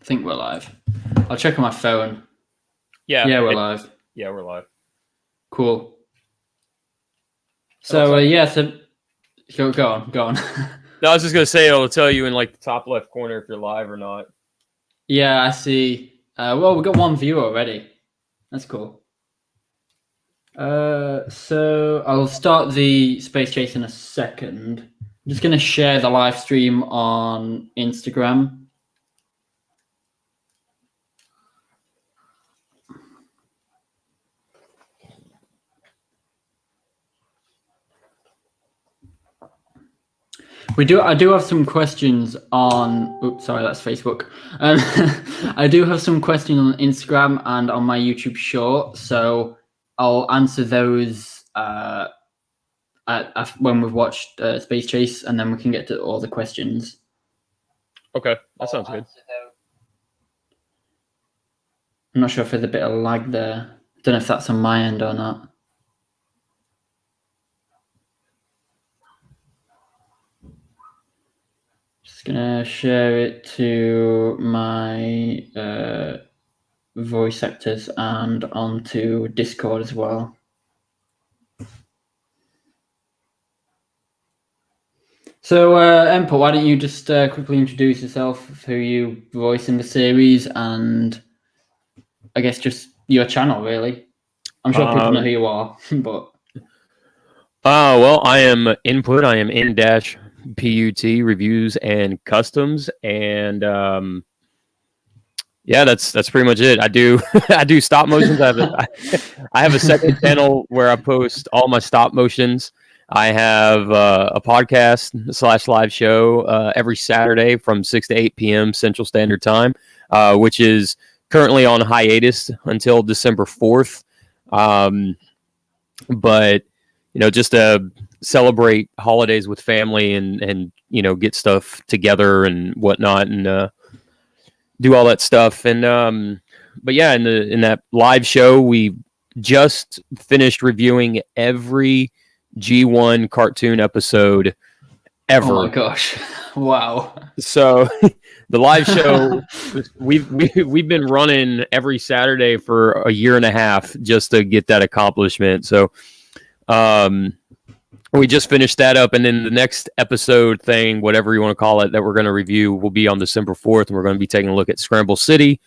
think we're live. I'll check on my phone. Yeah. Yeah, we're live. Yeah, we're live. Cool. So so go on. No, I was just gonna say it'll tell you in like the top left corner if you're live or not. Yeah, I see. Well, we got one viewer already. That's cool. So I'll start the space chase in a second. I'm just gonna share the live stream on Instagram. I do have some questions on. Oops, sorry, that's Facebook. I do have some questions on Instagram and on my YouTube short, so I'll answer those when we've watched Space Chase, and then we can get to all the questions. Okay, that sounds good. I'm not sure if there's a bit of lag there. I don't know if that's on my end or not. Just gonna share it to my voice actors and onto Discord as well. So, Empa, why don't you just quickly introduce yourself, who you voice in the series, and I guess just your channel, really. I'm sure people know who you are, but... Well, I am Input. I am in-PUT reviews and customs, and yeah, that's pretty much it. I do I do stop motions. I have a second channel where I post all my stop motions. I have a podcast / live show every Saturday from 6 to 8 p.m. Central Standard Time, which is currently on hiatus until December 4th. But just to celebrate holidays with family and get stuff together and whatnot, and do all that stuff. And but yeah, in that live show, we just finished reviewing every G1 cartoon episode ever. Oh my gosh! Wow. So the live show, we've been running every Saturday for a year and a half just to get that accomplishment. So we just finished that up, and then the next episode thing, whatever you want to call it, that we're going to review will be on December 4th, and we're going to be taking a look at Scramble City,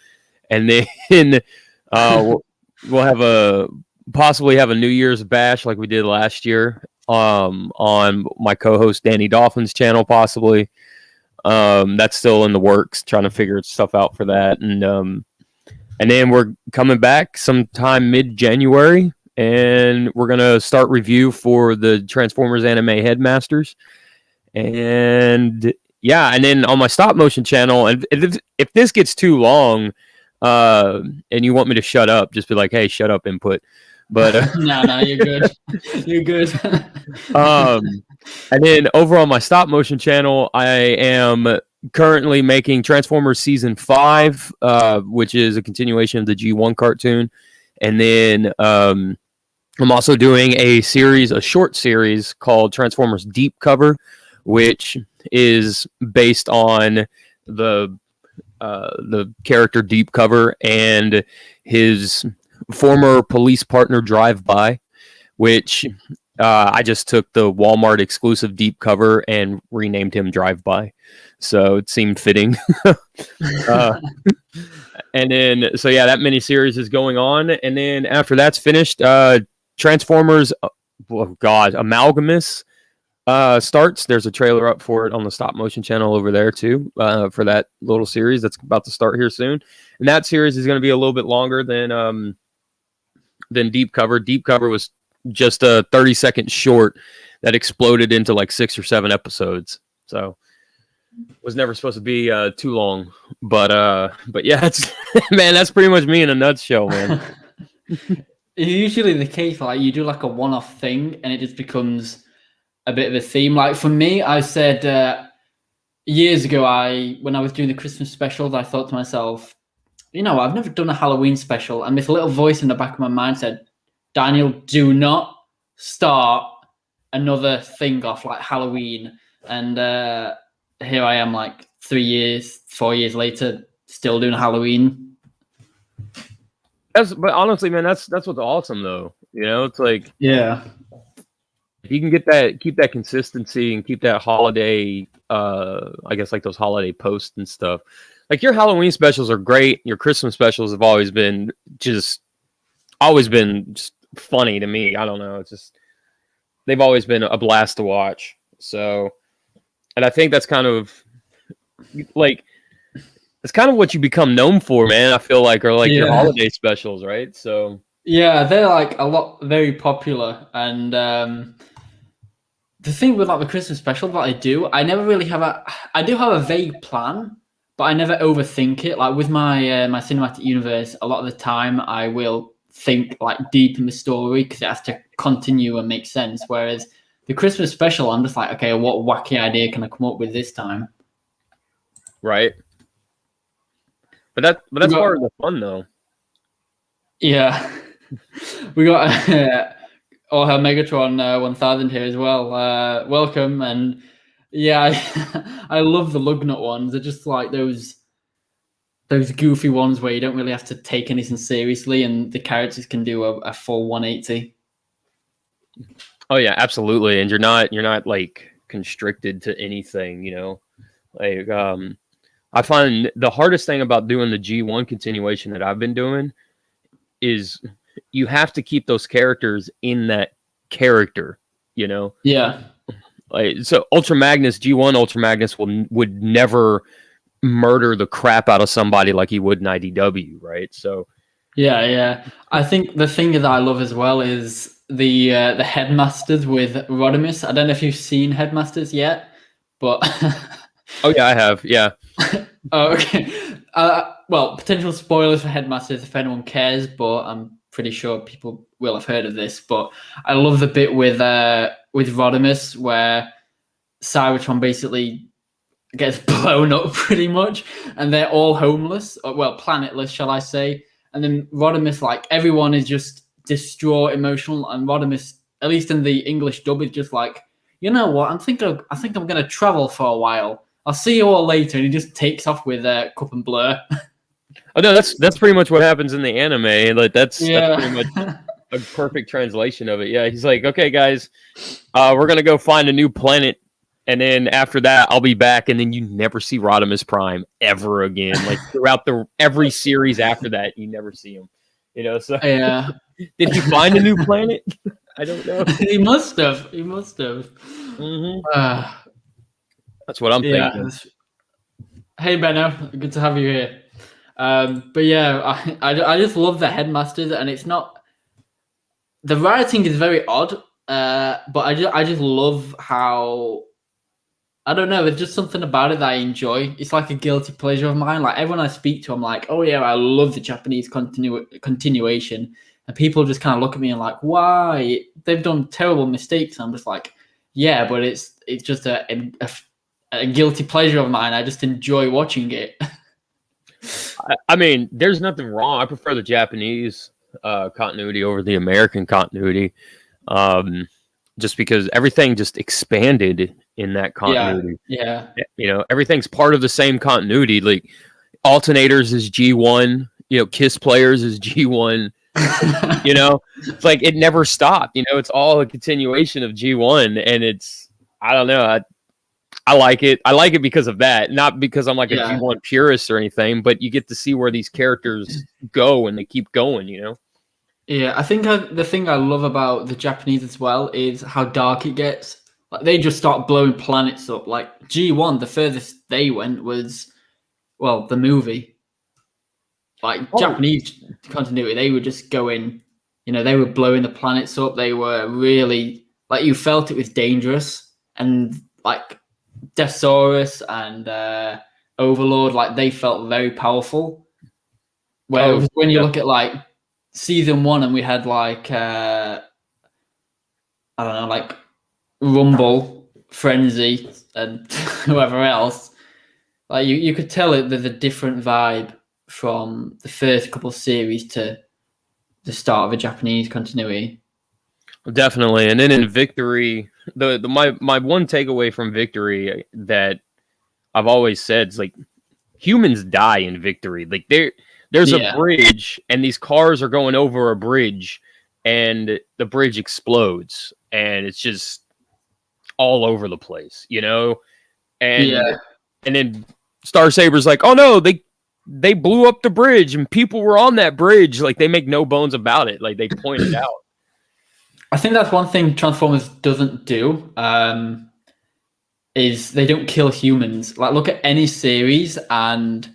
and then we'll have possibly have a New Year's bash like we did last year on my co-host Danny Dolphin's channel, possibly. That's still in the works, trying to figure stuff out for that, and then we're coming back sometime mid-January. And we're going to start review for the Transformers Anime Headmasters. And yeah, and then on my stop motion channel, and if this gets too long and you want me to shut up, just be like, hey, shut up, Input. But No, you're good. You're good. And then over on my stop motion channel, I am currently making Transformers Season 5, which is a continuation of the G1 cartoon. And then I'm also doing a short series called Transformers Deep Cover, which is based on the character Deep Cover and his former police partner Drive-By, which I just took the Walmart exclusive Deep Cover and renamed him Drive-By. So it seemed fitting. And then, so yeah, that miniseries is going on. And then after that's finished, Transformers, Amalgamus starts. There's a trailer up for it on the stop motion channel over there too, for that little series that's about to start here soon. And that series is going to be a little bit longer than Deep Cover. Deep Cover was just a 30-second short that exploded into like 6 or 7 episodes. So was never supposed to be too long. But yeah, it's man, that's pretty much me in a nutshell, man. It's usually the case, like you do like a one-off thing and it just becomes a bit of a theme. Like for me, I said years ago, when I was doing the Christmas specials, I thought to myself, I've never done a Halloween special. And this little voice in the back of my mind said, Daniel, do not start another thing off like Halloween. And here I am like 4 years later, still doing Halloween. But honestly, man, that's what's awesome though. You know, it's like Yeah. if you can keep that consistency and keep that holiday, I guess like those holiday posts and stuff. Like your Halloween specials are great. Your Christmas specials have always been just funny to me. I don't know. It's just they've always been a blast to watch. So, and I think that's kind of like it's kind of what you become known for, man. I feel like, or like your holiday specials, right? So yeah, they're like very popular. And the thing with like the Christmas special that I never really I do have a vague plan, but I never overthink it. Like with my my cinematic universe, a lot of the time I will think like deep in the story because it has to continue and make sense. Whereas the Christmas special, I'm just like, okay, what wacky idea can I come up with this time? Right. But that's part of the fun, though. Yeah, we got All Hail Megatron 1000 here as well. Welcome, and yeah, I love the Lugnut ones. They're just like those goofy ones where you don't really have to take anything seriously, and the characters can do a full 180. Oh yeah, absolutely, and you're not like constricted to anything, you know, like I find the hardest thing about doing the G1 continuation that I've been doing is you have to keep those characters in that character, you know? Yeah. Like so Ultra Magnus, G1 Ultra Magnus would never murder the crap out of somebody like he would in IDW, right? So yeah. I think the thing that I love as well is the headmasters with Rodimus. I don't know if you've seen headmasters yet, but oh yeah, I have. Yeah. Oh, okay. Well, potential spoilers for Headmasters if anyone cares, but I'm pretty sure people will have heard of this. But I love the bit with Rodimus where Cybertron basically gets blown up pretty much, and they're all homeless, or, well, planetless, shall I say? And then Rodimus, like everyone is just distraught, emotional, and Rodimus, at least in the English dub, is just like, you know what? I think I'm gonna travel for a while. I'll see you all later, and he just takes off with Cup and Blur. Oh no, that's pretty much what happens in the anime. Like that's pretty much a perfect translation of it. Yeah, he's like, okay, guys, we're gonna go find a new planet, and then after that, I'll be back, and then you never see Rodimus Prime ever again. Like throughout every series after that, you never see him. You know, so yeah. Did he find a new planet? I don't know. He must have. Mm-hmm. That's what I'm thinking. Hey Benno, good to have you here. But yeah, I just love the headmasters, and it's not the writing is very odd, but I just love how I don't know. There's just something about it that I enjoy. It's like a guilty pleasure of mine. Like everyone I speak to, I'm like, oh yeah, I love the Japanese continuation, and people just kind of look at me and like, why? They've done terrible mistakes. And I'm just like, yeah, but it's just a guilty pleasure of mine. I just enjoy watching it. I mean, there's nothing wrong. I prefer the Japanese continuity over the American continuity, just because everything just expanded in that continuity. Yeah. You know, everything's part of the same continuity. Like alternators is G1. You know, Kiss players is G1. You know, it's like it never stopped. You know, it's all a continuation of G1, and it's I don't know. I like it. I like it because of that, not because I'm like a G1 purist or anything, but you get to see where these characters go and they keep going, you know? Yeah, I think the thing I love about the Japanese as well is how dark it gets. Like they just start blowing planets up. Like G1, the furthest they went was, well, the movie. Like Japanese continuity, they were just going, you know, they were blowing the planets up. They were really, like, you felt it was dangerous. And like Desaurus and Overlord, like they felt very powerful. Whereas when you look at like season 1 and we had like I don't know, like Rumble, Frenzy, and whoever else, like you could tell it there's a different vibe from the first couple of series to the start of a Japanese continuity. Definitely. And then in Victory, my one takeaway from Victory that I've always said is like humans die in Victory. Like there's a bridge, and these cars are going over a bridge, and the bridge explodes, and it's just all over the place, you know? And then Starsaber's like, oh no, they blew up the bridge and people were on that bridge. Like, they make no bones about it. Like, they point it out. I think that's one thing Transformers doesn't do, is they don't kill humans. Like, look at any series, and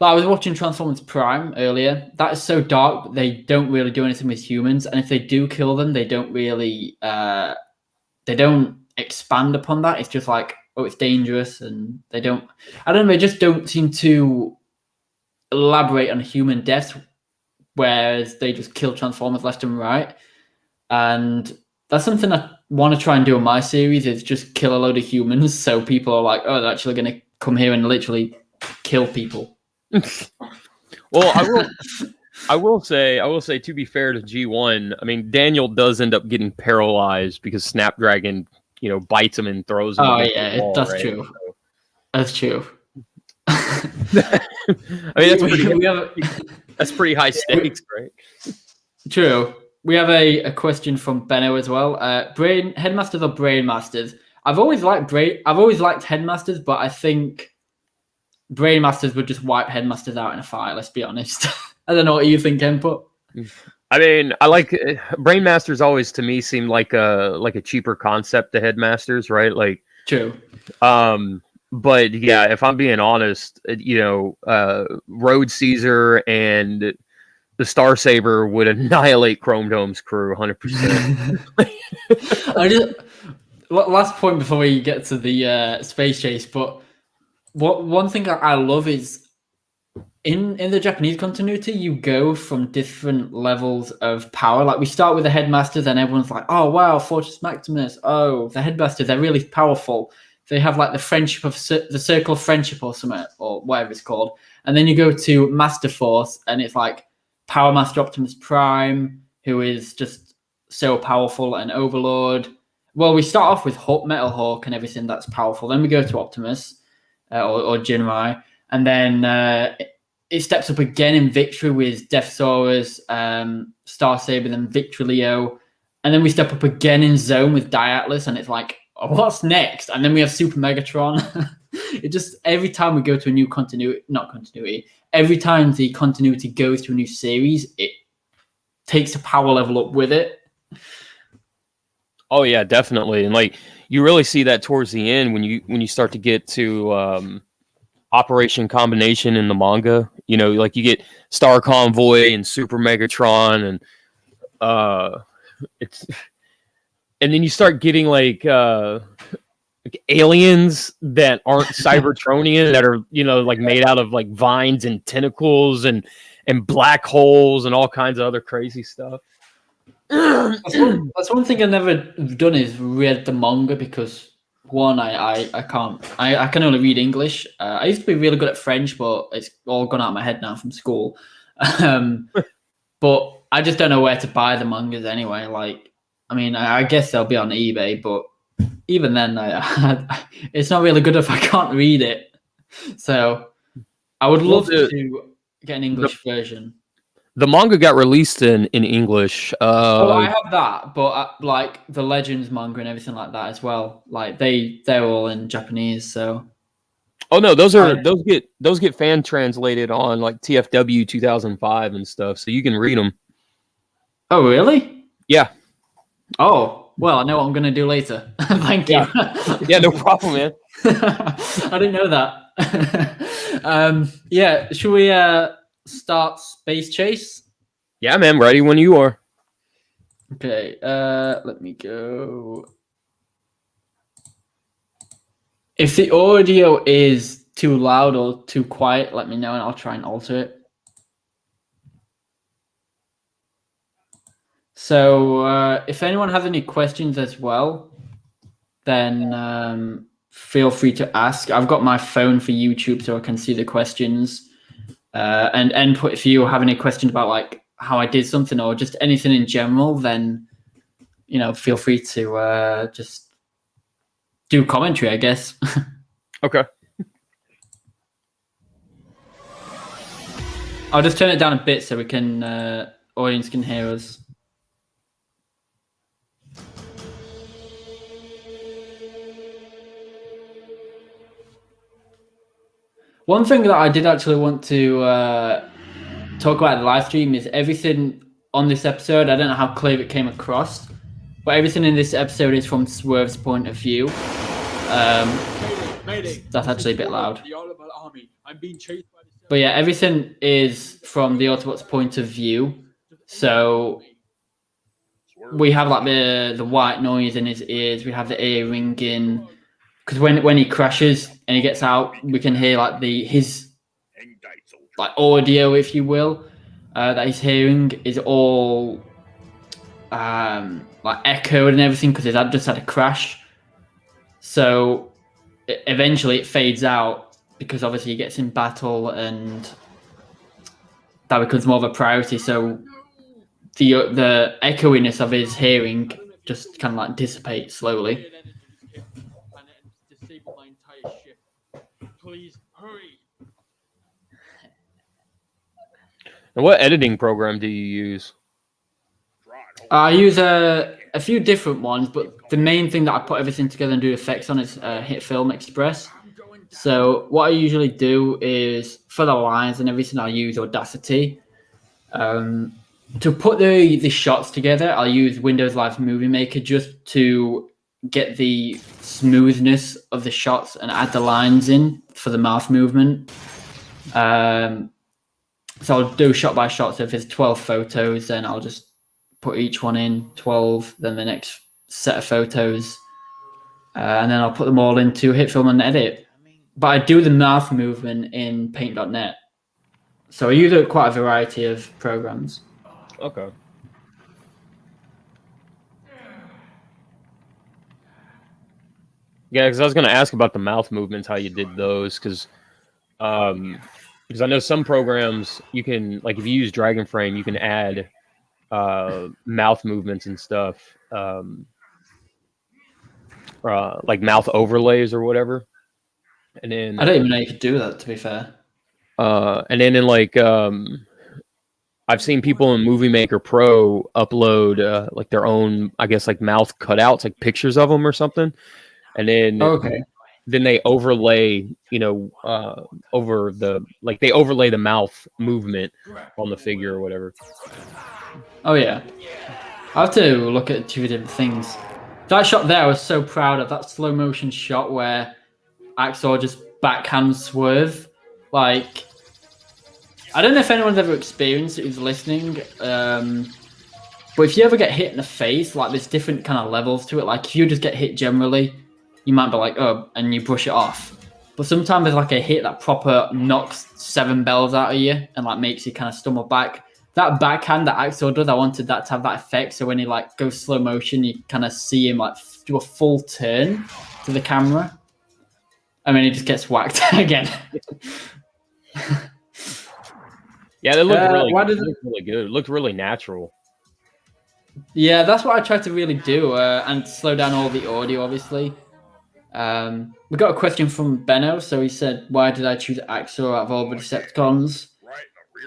I was watching Transformers Prime earlier. That is so dark, but they don't really do anything with humans. And if they do kill them, they don't really they don't expand upon that. It's just like, oh, it's dangerous, and they don't. I don't know. They just don't seem to elaborate on human deaths, whereas they just kill Transformers left and right. And that's something I want to try and do in my series, is just kill a load of humans, so people are like, oh, they're actually going to come here and literally kill people. Well, I will say, to be fair to G1, I mean, Daniel does end up getting paralyzed because Snapdragon, you know, bites him and throws him. Oh yeah, wall, that's right? true. So. That's true. I mean, that's pretty high stakes, right? True. We have a question from Benno as well. Headmasters or Brainmasters? I've always liked Headmasters, but I think Brainmasters would just wipe Headmasters out in a fight. Let's be honest. I don't know what you think, Input. I mean, I like Brainmasters. Always to me seemed like a cheaper concept to Headmasters, right? Like, true. But yeah, if I'm being honest, you know, Road Caesar and the Star Saber would annihilate Chrome Dome's crew 100%. Last point before we get to the space chase, but one thing I love is in the Japanese continuity, you go from different levels of power. Like, we start with the Headmasters, and everyone's like, oh wow, Fortress Maximus. Oh, the Headmasters, they're really powerful. They have like the friendship of the Circle of Friendship or something, or whatever it's called. And then you go to Master Force, and it's like Power Master Optimus Prime, who is just so powerful, and Overlord. Well, we start off with Metal Hawk and everything that's powerful. Then we go to Optimus or Jinrai, and then it steps up again in Victory with Deathsaurus, Star Saber, then Victrilio, and then we step up again in Zone with Diatlas, and it's like, oh, what's next? And then we have Super Megatron. It just, every time we go to a new every time the continuity goes to a new series, it takes a power level up with it. Oh yeah, definitely. And like, you really see that towards the end when you start to get to Operation Combination in the manga. You know, like, you get Star Convoy and Super Megatron, and and then you start getting like aliens that aren't Cybertronian, that are, you know, like made out of like vines and tentacles and black holes and all kinds of other crazy stuff. That's one thing I've never done, is read the manga, because one, I can only read English. I used to be really good at French, but it's all gone out of my head now from school. But I just don't know where to buy the mangas anyway. Like, I mean, I guess they'll be on eBay, but even then, it's not really good if I can't read it. So I would love to get an English version. The manga got released in English. I have that, but like the Legends manga and everything like that as well. Like, they're all in Japanese. So. Oh no, those get fan translated on like TFW 2005 and stuff, so you can read them. Oh really? Yeah. Oh well, I know what I'm gonna do later. Thank you. Yeah, no problem, man. I didn't know that. Yeah, should we start Space Chase? Yeah, man, ready when you are. Okay, let me go. If the audio is too loud or too quiet, let me know and I'll try and alter it. So if anyone has any questions as well, then feel free to ask. I've got my phone for YouTube so I can see the questions. And input, if you have any questions about like how I did something or just anything in general, then, you know, feel free to just do commentary, I guess. Okay. I'll just turn it down a bit so we can audience can hear us. One thing that I did actually want to talk about in the live stream is everything on this episode. I don't know how clear it came across, but everything in this episode is from Swerve's point of view. That's actually a bit loud. But yeah, everything is from the Autobot's point of view. So we have like the white noise in his ears. We have the ear ringing. Because when he crashes and he gets out, we can hear like his like audio, if you will, that he's hearing is all like echoed and everything because his dad just had a crash. So eventually it fades out because obviously he gets in battle and that becomes more of a priority. So the echoiness of his hearing just kind of like dissipates slowly. Please hurry. And what editing program do you use? I use a few different ones, but the main thing that I put everything together and do effects on is Hit Film Express. So what I usually do is for the lines and everything, I use Audacity. To put the shots together, I'll use Windows Live Movie Maker just to get the smoothness of the shots and add the lines in for the mouth movement. So I'll do shot by shot. So if there's 12 photos, then I'll just put each one in 12, then the next set of photos, and then I'll put them all into Hit Film and edit. But I do the mouth movement in Paint.net. So I use quite a variety of programs. Okay. Yeah, because I was going to ask about the mouth movements, how you did those, because I know some programs you can, like if you use Dragon Frame, you can add mouth movements and stuff, like mouth overlays or whatever. And then I don't even know you could do that, to be fair. And then in like I've seen people in Movie Maker Pro upload like their own, I guess, like mouth cutouts, like pictures of them or something. And then then they overlay, over they overlay the mouth movement on the figure or whatever. Oh yeah, I have to look at two different things. That shot there, I was so proud of that slow motion shot where Axel just backhand swerve. Like, I don't know if anyone's ever experienced it who's listening, but if you ever get hit in the face, like there's different kind of levels to it. Like if you just get hit generally, you might be like, oh, and you brush it off. But sometimes there's like a hit that proper knocks 7 bells out of you and like makes you kind of stumble back. That backhand that Axel does, I wanted that to have that effect. So when he like goes slow motion, you kind of see him like do a full turn to the camera. I mean, he just gets whacked again. Yeah, they look really good. It looked really natural. Yeah, that's what I tried to really do, and slow down all the audio, obviously. We got a question from Benno, so he said, why did I choose Axel out of all the Decepticons?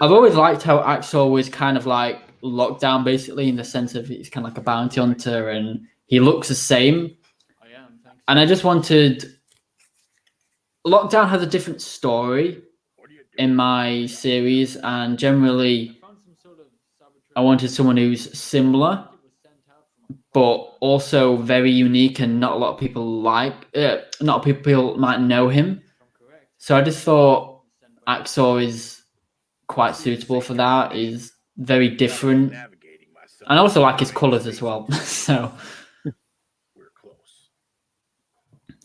I've always liked how Axel was kind of like Lockdown, basically, in the sense of he's kind of like a bounty hunter, and he looks the same. And I just wanted... Lockdown has a different story in my series, and generally I wanted someone who's similar, but also very unique, and not a lot of people not a lot of people might know him. So I just thought Axel is quite suitable for that. He's very different, and I also like his colors as well. So,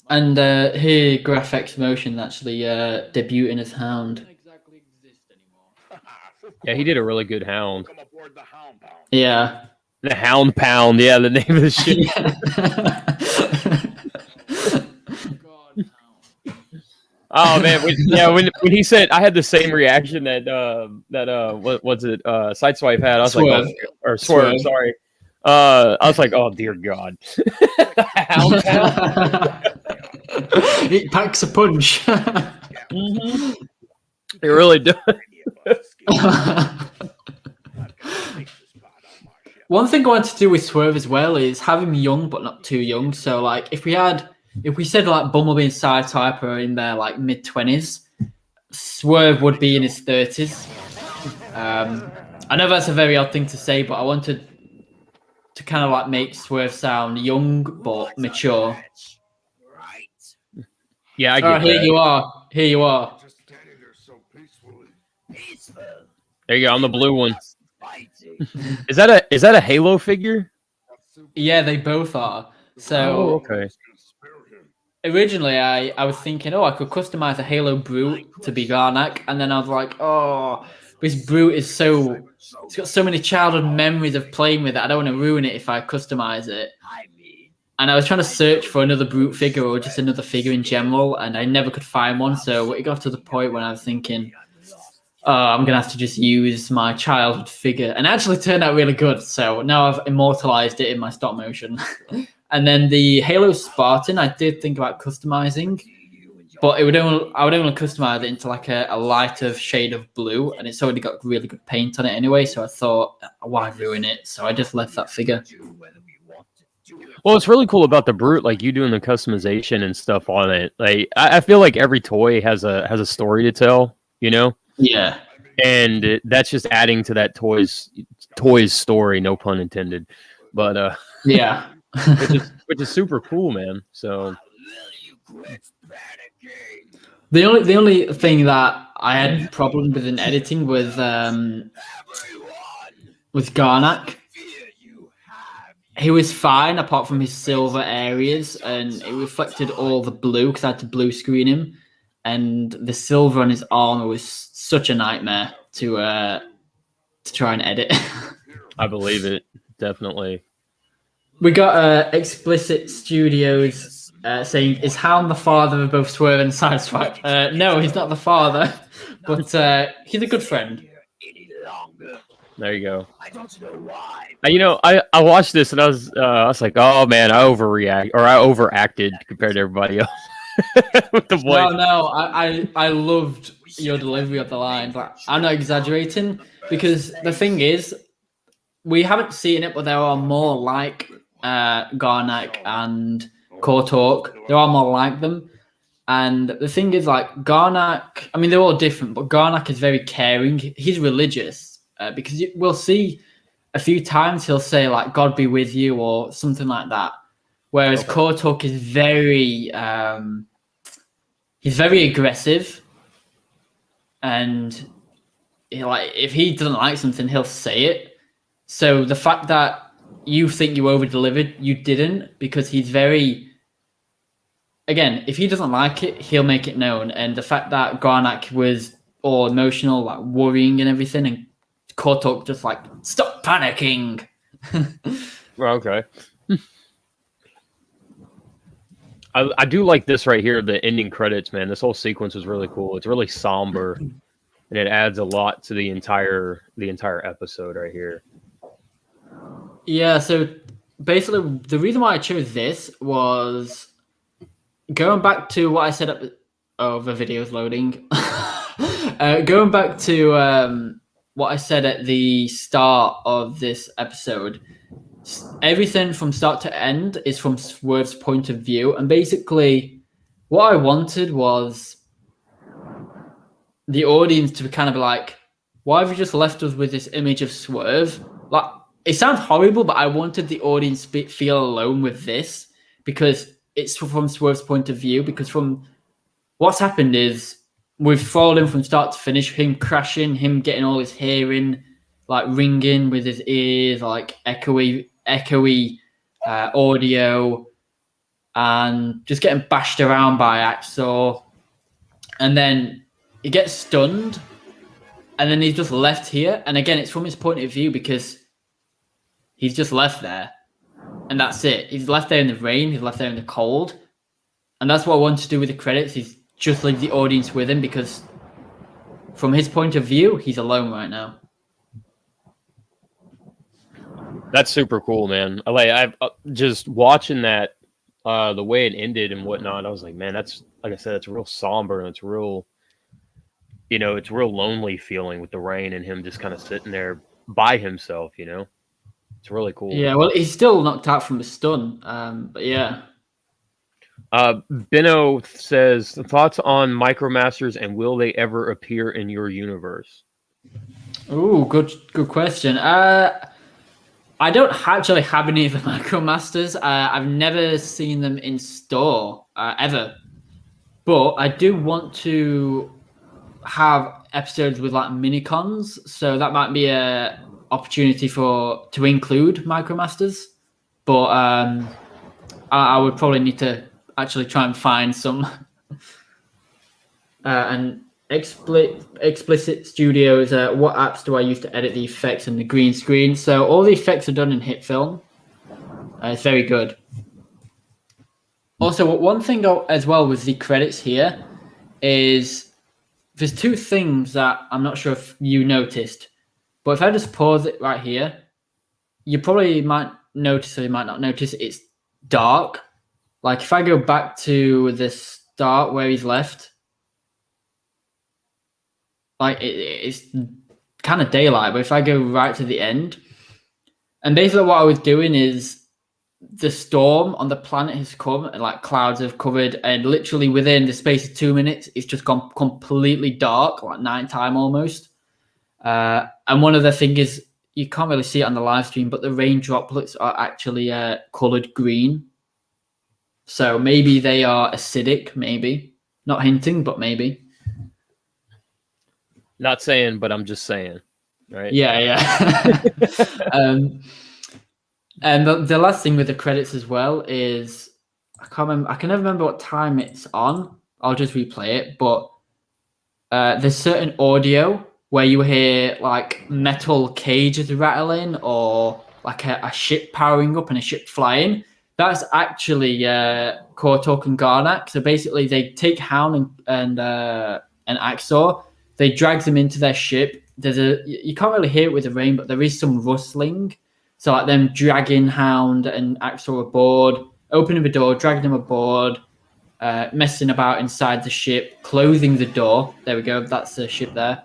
and here Graphics Motion actually debuting as Hound. Yeah, he did a really good Hound. Yeah. The Hound Pound, yeah, the name of the shit. Oh man, when he said, I had the same reaction that what was it, Sideswipe had. I was Swerve. like, or Swerve, sorry. I was like, oh dear God. Hound Pound. It packs a punch. Mm-hmm. It really does. One thing I want to do with Swerve as well is have him young but not too young. So like if we said like Bumblebee and Psytype are in their like mid-20s, Swerve would be in his 30s. I know that's a very odd thing to say, but I wanted to kind of like make Swerve sound young but mature. Yeah, I get that. Here you are. Here you are. There you go, on the blue one. Is that a Halo figure? Yeah, they both are. So okay. Originally, I was thinking, I could customize a Halo Brute to be Garnak, and then I was like, this Brute it's got so many childhood memories of playing with it. I don't want to ruin it if I customize it. And I was trying to search for another Brute figure or just another figure in general, and I never could find one. So it got to the point when I was thinking, I'm going to have to just use my childhood figure. And it actually turned out really good. So now I've immortalized it in my stop motion. And then the Halo Spartan, I did think about customizing, but I would only customize it into like a lighter shade of blue, and it's already got really good paint on it anyway. So I thought, why ruin it? So I just left that figure. Well, it's really cool about the Brute, like you doing the customization and stuff on it. Like I feel like every toy has a story to tell, you know? Yeah. And that's just adding to that toy's story, no pun intended. But yeah. which is super cool, man. So the only thing that I had problems with in editing with Garnak, he was fine apart from his silver areas, and it reflected all the blue because I had to blue screen him, and the silver on his armor was such a nightmare to try and edit. I believe it, definitely. We got Explicit Studios saying, is Hound the father of both Swerve and Sideswipe? No, he's not the father, but he's a good friend. There you go. I don't know why. I watched this and I was like, oh man, I overacted compared to everybody else. With the voice. No, I loved your delivery of the lines. Like, I'm not exaggerating, because the thing is, we haven't seen it, but there are more like Garnak and Kortork. There are more like them. And the thing is, like, Garnak, I mean, they're all different, but Garnak is very caring. He's religious, because we'll see a few times he'll say, like, God be with you, or something like that. Whereas Kortork is very, he's very aggressive. And if he doesn't like something, he'll say it. So the fact that you think you over-delivered, you didn't, because he's very... Again, if he doesn't like it, he'll make it known. And the fact that Garnak was all emotional, like worrying and everything, and Kortork just like, stop panicking. Okay. I do like this right here, the ending credits, man. This whole sequence is really cool. It's really somber, and it adds a lot to the entire episode right here. Yeah, so basically the reason why I chose this was going back to what I said at the video's loading. Going back to what I said at the start of this episode. Everything from start to end is from Swerve's point of view, and basically what I wanted was the audience to kind of be like, why have you just left us with this image of Swerve? Like, it sounds horrible, but I wanted the audience to feel alone with this, because it's from Swerve's point of view. Because from what's happened is we've followed him from start to finish, him crashing, him getting all his hearing like ringing with his ears, like echoey audio, and just getting bashed around by Axel. And then he gets stunned, and then he's just left here. And again, it's from his point of view, because he's just left there, and that's it. He's left there in the rain, he's left there in the cold. And that's what I want to do with the credits, is just leave the audience with him, because from his point of view, he's alone right now. That's super cool, man. I've just watching that, the way it ended and whatnot. I was like, man, that's, like I said, it's real somber, and it's real. you know, it's real lonely feeling with the rain and him just kind of sitting there by himself. You know, it's really cool. Yeah, well, he's still knocked out from the stun, but yeah. Benno says thoughts on Micromasters and will they ever appear in your universe? Ooh, good question. I don't actually have any of the Micromasters. I've never seen them in store ever, but I do want to have episodes with like minicons, so that might be a opportunity to include Micromasters. But I would probably need to actually try and find some. And Explicit Studios, what apps do I use to edit the effects and the green screen? So all the effects are done in HitFilm. It's very good. Also, one thing as well with the credits here is there's two things that I'm not sure if you noticed, but if I just pause it right here, you probably might notice or you might not notice it's dark. Like if I go back to the start where he's left, like it's kind of daylight, but if I go right to the end, and basically what I was doing is the storm on the planet has come and like clouds have covered, and literally within the space of 2 minutes, it's just gone completely dark, like nighttime almost. And one of the things is you can't really see it on the live stream, but the rain droplets are actually colored green. So maybe they are acidic, maybe. Not hinting, but maybe. Not saying, but I'm just saying, right? Yeah. And the last thing with the credits as well is I can never remember what time it's on. I'll just replay it, but there's certain audio where you hear like metal cages rattling or like a ship powering up and a ship flying. That's actually Kortok and Garnak. So basically, they take Hound and Axel. They drag them into their ship. You can't really hear it with the rain, but there is some rustling. So like them dragging Hound and Axel aboard, opening the door, dragging them aboard, messing about inside the ship, closing the door. There we go. That's the ship there.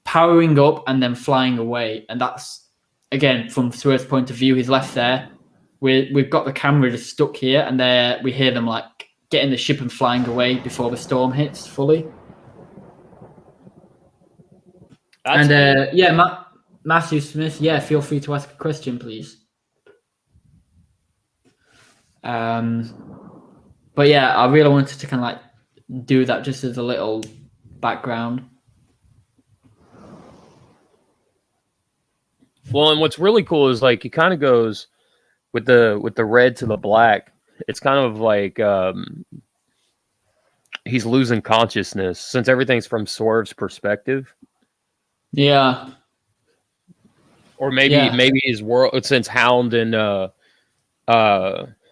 Powering up and then flying away. And that's, again, from Swerve's point of view, he's left there. We've got the camera just stuck here, and we hear them like getting the ship and flying away before the storm hits fully. That's cool. Matthew Smith, feel free to ask a question, please. But yeah, I really wanted to kind of like do that just as a little background. Well, and what's really cool is like it kind of goes with the red to the black. It's kind of like he's losing consciousness since everything's from Swerve's perspective. Yeah. Or maybe his world, since Hound and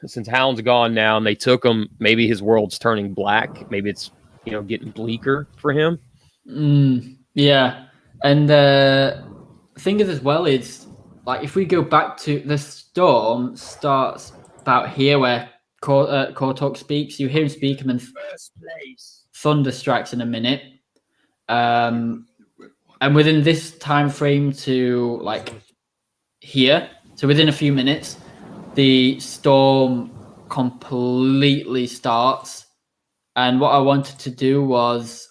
since Hound's gone now and they took him, maybe his world's turning black. Maybe it's getting bleaker for him. Yeah, and the thing is as well is like if we go back to the storm starts about here where Kortok speaks. You hear him speak, and then thunder strikes in a minute. And within this time frame to like here, so within a few minutes, the storm completely starts. And what I wanted to do was,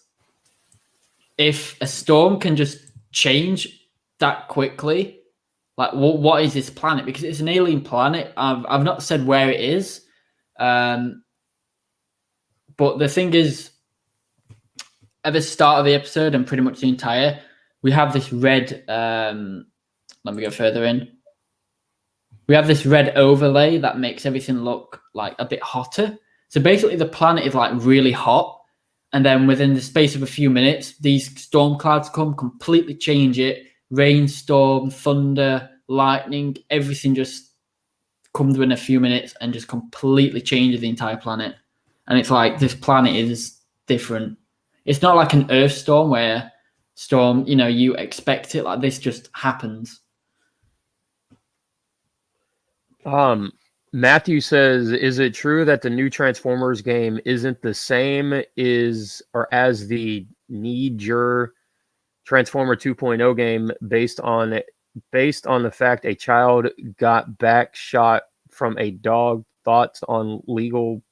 if a storm can just change that quickly, like what is this planet? Because it's an alien planet. I've not said where it is, but the thing is, at the start of the episode and pretty much the entire, we have this red. Let me go further in. We have this red overlay that makes everything look like a bit hotter. So basically, the planet is like really hot, and then within the space of a few minutes, these storm clouds come, completely change it. Rainstorm, thunder, lightning, everything just comes within a few minutes and just completely changes the entire planet. And it's like this planet is different. It's not like an Earth storm where you expect it. Like this just happens. Matthew says, is it true that the new Transformers game isn't the same as the Need Your Transformer 2.0 game based on the fact a child got back shot from a dog. Thoughts on legal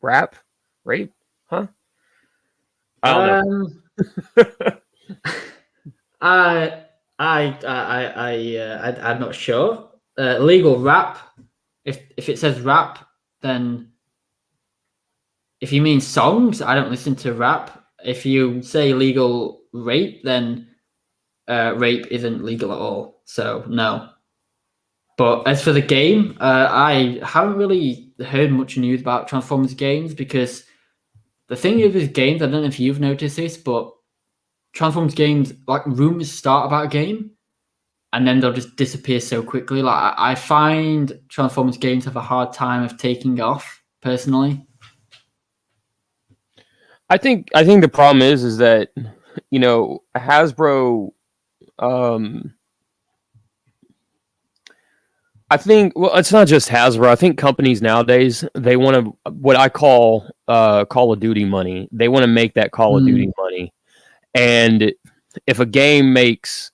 rape? Huh? I don't know. I'm not sure. Legal rap. If it says rap, then if you mean songs, I don't listen to rap. If you say legal rape, then rape isn't legal at all. So no. But as for the game, I haven't really heard much news about Transformers games because the thing with games, I don't know if you've noticed this, but Transformers games, like rumors start about a game and then they'll just disappear so quickly. Like I find Transformers games have a hard time of taking off personally. I think the problem is that, you know, Hasbro, I think, well, it's not just Hasbro. I think companies nowadays, they want to, what I call Call of Duty money. They want to make that Call of Duty money. And if a game makes,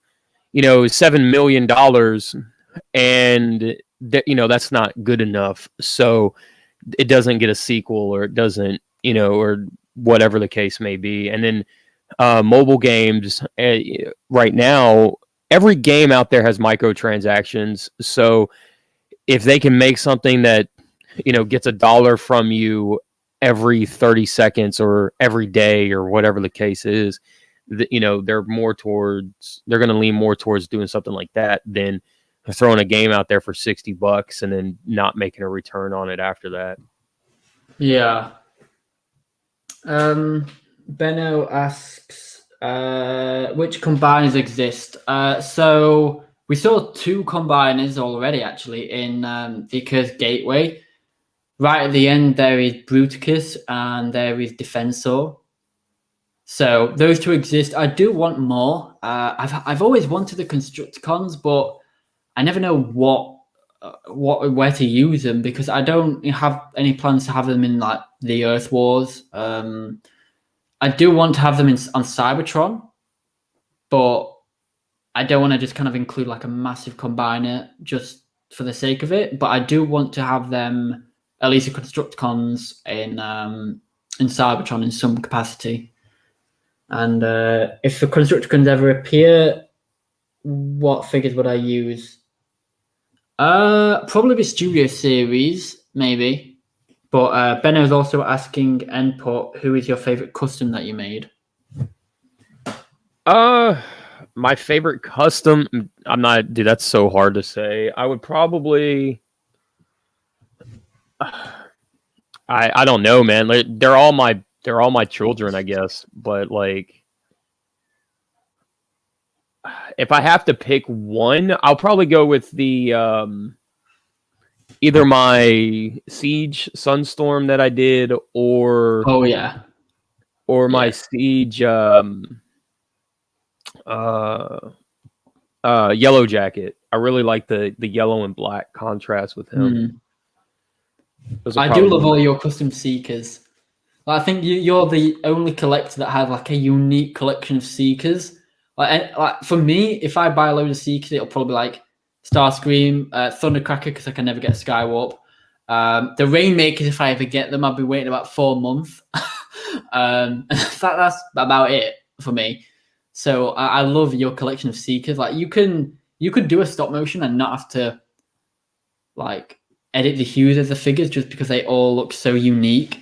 you know, $7 million and you know, that's not good enough. So it doesn't get a sequel, or it doesn't, you know, or whatever the case may be. And then mobile games right now, every game out there has microtransactions. So if they can make something that, you know, gets $1 from you every 30 seconds or every day or whatever the case is, you know, they're going to lean more towards doing something like that than throwing a game out there for $60 and then not making a return on it after that. Yeah. Benno asks, which combiners exist? So we saw 2 combiners already, actually, in the Accursed Gateway. Right at the end, there is Bruticus and there is Defensor. So those 2 exist. I do want more. I've always wanted the Constructicons, but I never know where to use them because I don't have any plans to have them in like the Earth Wars. I do want to have them on Cybertron, but I don't want to just kind of include like a massive combiner just for the sake of it. But I do want to have them, at least the Constructicons, in Cybertron in some capacity. And if the Constructicons ever appear, what figures would I use? Probably the Studio Series, maybe. But Benno is also asking Nput, who is your favorite custom that you made? My favorite custom, dude, that's so hard to say. I would probably, I don't know, man. Like, they're all my children, I guess. But like, if I have to pick one, I'll probably go with the either my Siege Sunstorm that I did, or my Siege Yellow Jacket. I really like the yellow and black contrast with him. I do love all your custom Seekers. I think you're the only collector that has like a unique collection of Seekers. Like for me, if I buy a load of Seekers, it'll probably be like Starscream, Thundercracker, because I can never get a Skywarp. The Rainmakers, if I ever get them, I'll be waiting about 4 months. That's about it for me. So I love your collection of Seekers. Like you could do a stop motion and not have to like edit the hues of the figures just because they all look so unique.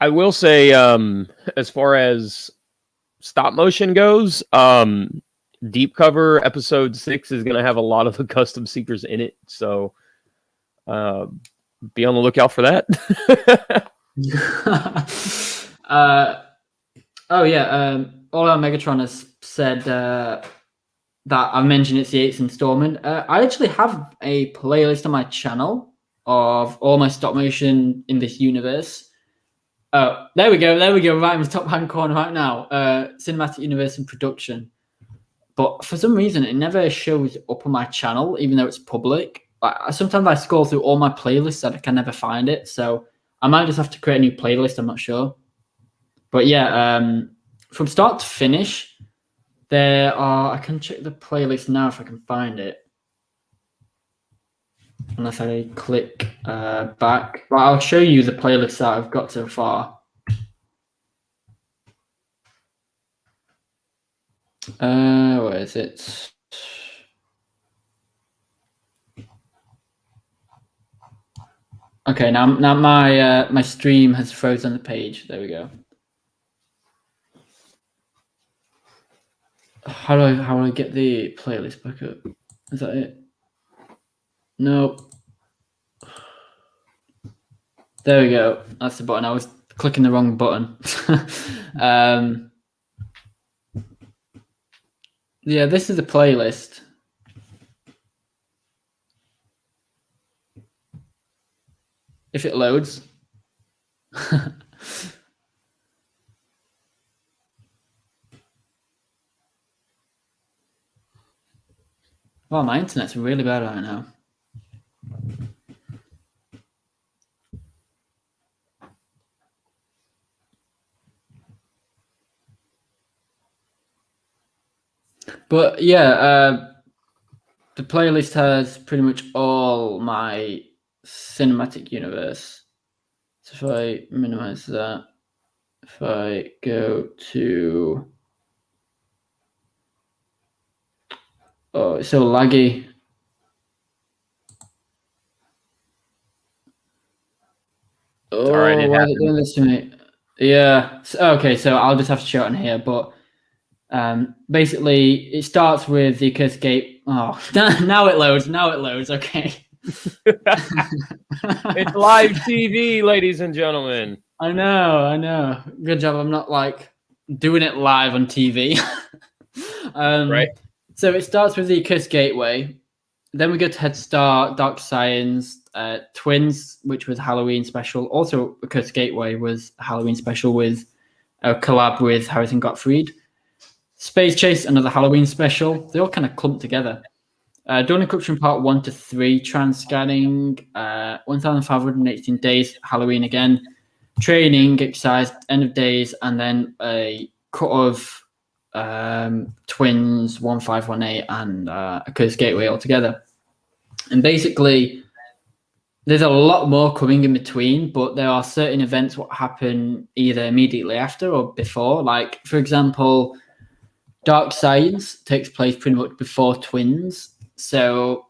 I will say, as far as stop motion goes, Deep Cover episode 6 is going to have a lot of the custom Seekers in it, so be on the lookout for that. All our Megatron has said that I mentioned it's the 8th installment. I actually have a playlist on my channel of all my stop motion in this universe. Oh, there we go, right in the top hand corner right now. Cinematic Universe in production. But for some reason, it never shows up on my channel, even though it's public. Sometimes I scroll through all my playlists and I can never find it. So I might just have to create a new playlist. I'm not sure. But yeah, from start to finish, there are. I can check the playlist now if I can find it. Unless I click back, but I'll show you the playlist that I've got so far. Where is it? Okay, now my stream has frozen the page. There we go. How do I get the playlist back up? Is that it? Nope. There we go. That's the button. I was clicking the wrong button. Yeah, this is the playlist. If it loads. Wow, my internet's really bad right now. But yeah, the playlist has pretty much all my cinematic universe. So if I minimize that, if I go to... Oh, it's so laggy. Oh, all right, why is it doing this to me? Yeah. Okay, so I'll just have to show it on here. But basically, it starts with the Accursed Gate. Oh, now it loads. Now it loads. Okay. It's live TV, ladies and gentlemen. I know. Good job. I'm not like doing it live on TV. Right. So it starts with the Accursed Gateway. Then we go to Head Start, Dark Science, Twins, which was Halloween special. Also, Accursed Gateway was a Halloween special with a collab with Harrison Gottfried. Space Chase, another Halloween special. They all kind of clump together. Dawn Encryption Part 1 to 3, Trans-Scanning, 1,518 Days, Halloween again, Training, Exercise, End of Days, and then a cut of Twins, 1518, and Accursed Gateway altogether. And basically, there's a lot more coming in between, but there are certain events what happen either immediately after or before. Like, for example, Dark Science takes place pretty much before Twins. So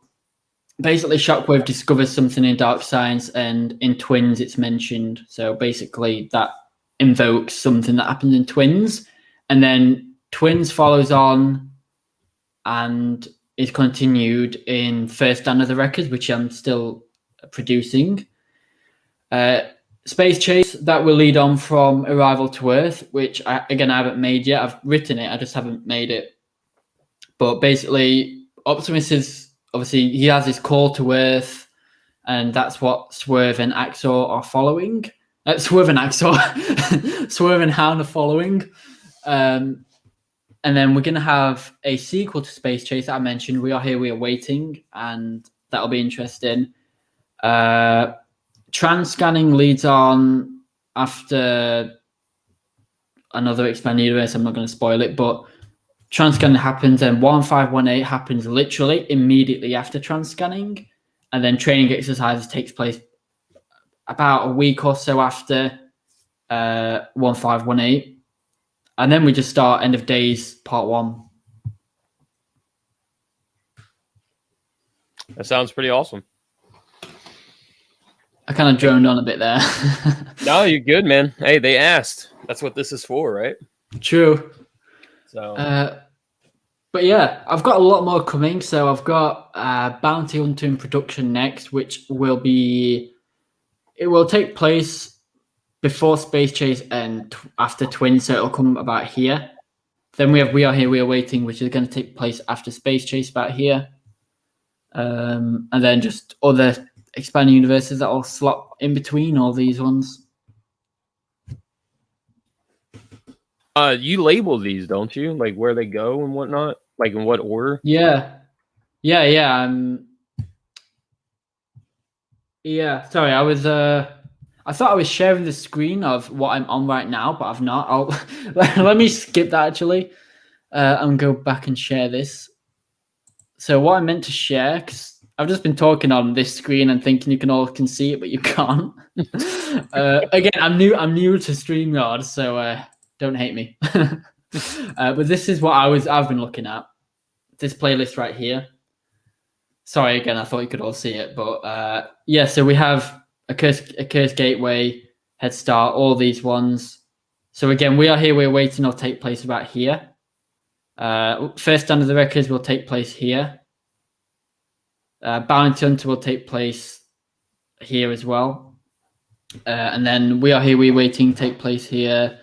basically, Shockwave discovers something in Dark Science, and in Twins it's mentioned. So basically, that invokes something that happened in Twins. And then Twins follows on and is continued in First Stand of the Records, which I'm still producing. Space Chase, that will lead on from Arrival to Earth, which I haven't made yet. I've written it, I just haven't made it. But basically, Optimus is, obviously, he has his call to Earth, and that's what Swerve and Axel are following. Swerve and Axel, Swerve and Hound are following. And then we're going to have a sequel to Space Chase that I mentioned. We Are Here, We Are Waiting, and that'll be interesting. Trans-Scanning leads on after another expanded universe. I'm not going to spoil it, but Trans-Scanning happens, and 1518 happens literally immediately after Trans-Scanning, and then Training Exercises takes place about a week or so after 1518. And then we just start End of Days Part 1. That sounds pretty awesome. I kind of droned on a bit there. No, you're good, man. Hey, they asked. That's what this is for, right? True. So, but yeah, I've got a lot more coming. So I've got Bounty Hunter in production next, which will be... It will take place before Space Chase and after Twins, so it'll come about here. Then we have We Are Here, We Are Waiting, which is going to take place after Space Chase, about here. And then just other expanding universes that will slot in between all these ones. you label these, don't you? Like where they go and whatnot? Like in what order? Yeah. Yeah. Sorry, I I thought I was sharing the screen of what I'm on right now, but I've not. Let me skip that actually, and go back and share this. So what I meant to share, because I've just been talking on this screen and thinking you can see it, but you can't. Again, I'm new to StreamYard, so don't hate me. But this is what I've been looking at. This playlist right here. Sorry again, I thought you could all see it, but yeah. So we have a curse gateway, head start, all these ones. So again, we are here. We're waiting. Will take place about here. First stand of the records will take place here. Bounty Hunter will take place here as well. And then we are here. We're waiting. Take place here.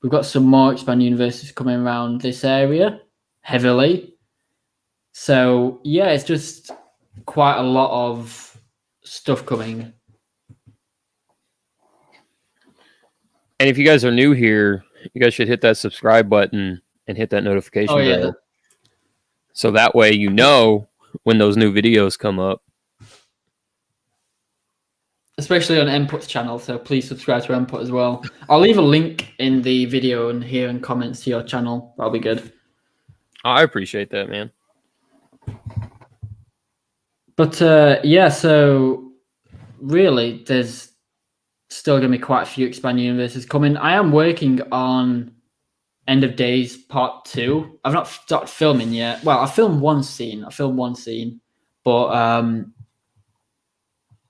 We've got some more expand universes coming around this area heavily. So yeah, it's just quite a lot of stuff coming. And if you guys are new here, you guys should hit that subscribe button and hit that notification bell. So that way you know when those new videos come up. Especially on Input's channel, so please subscribe to Input as well. I'll leave a link in the video and here in comments to your channel. That'll be good. I appreciate that, man. But yeah, so really there's still going to be quite a few expand universes coming. I am working on End of Days Part 2. I've not started filming yet. Well, I filmed one scene, but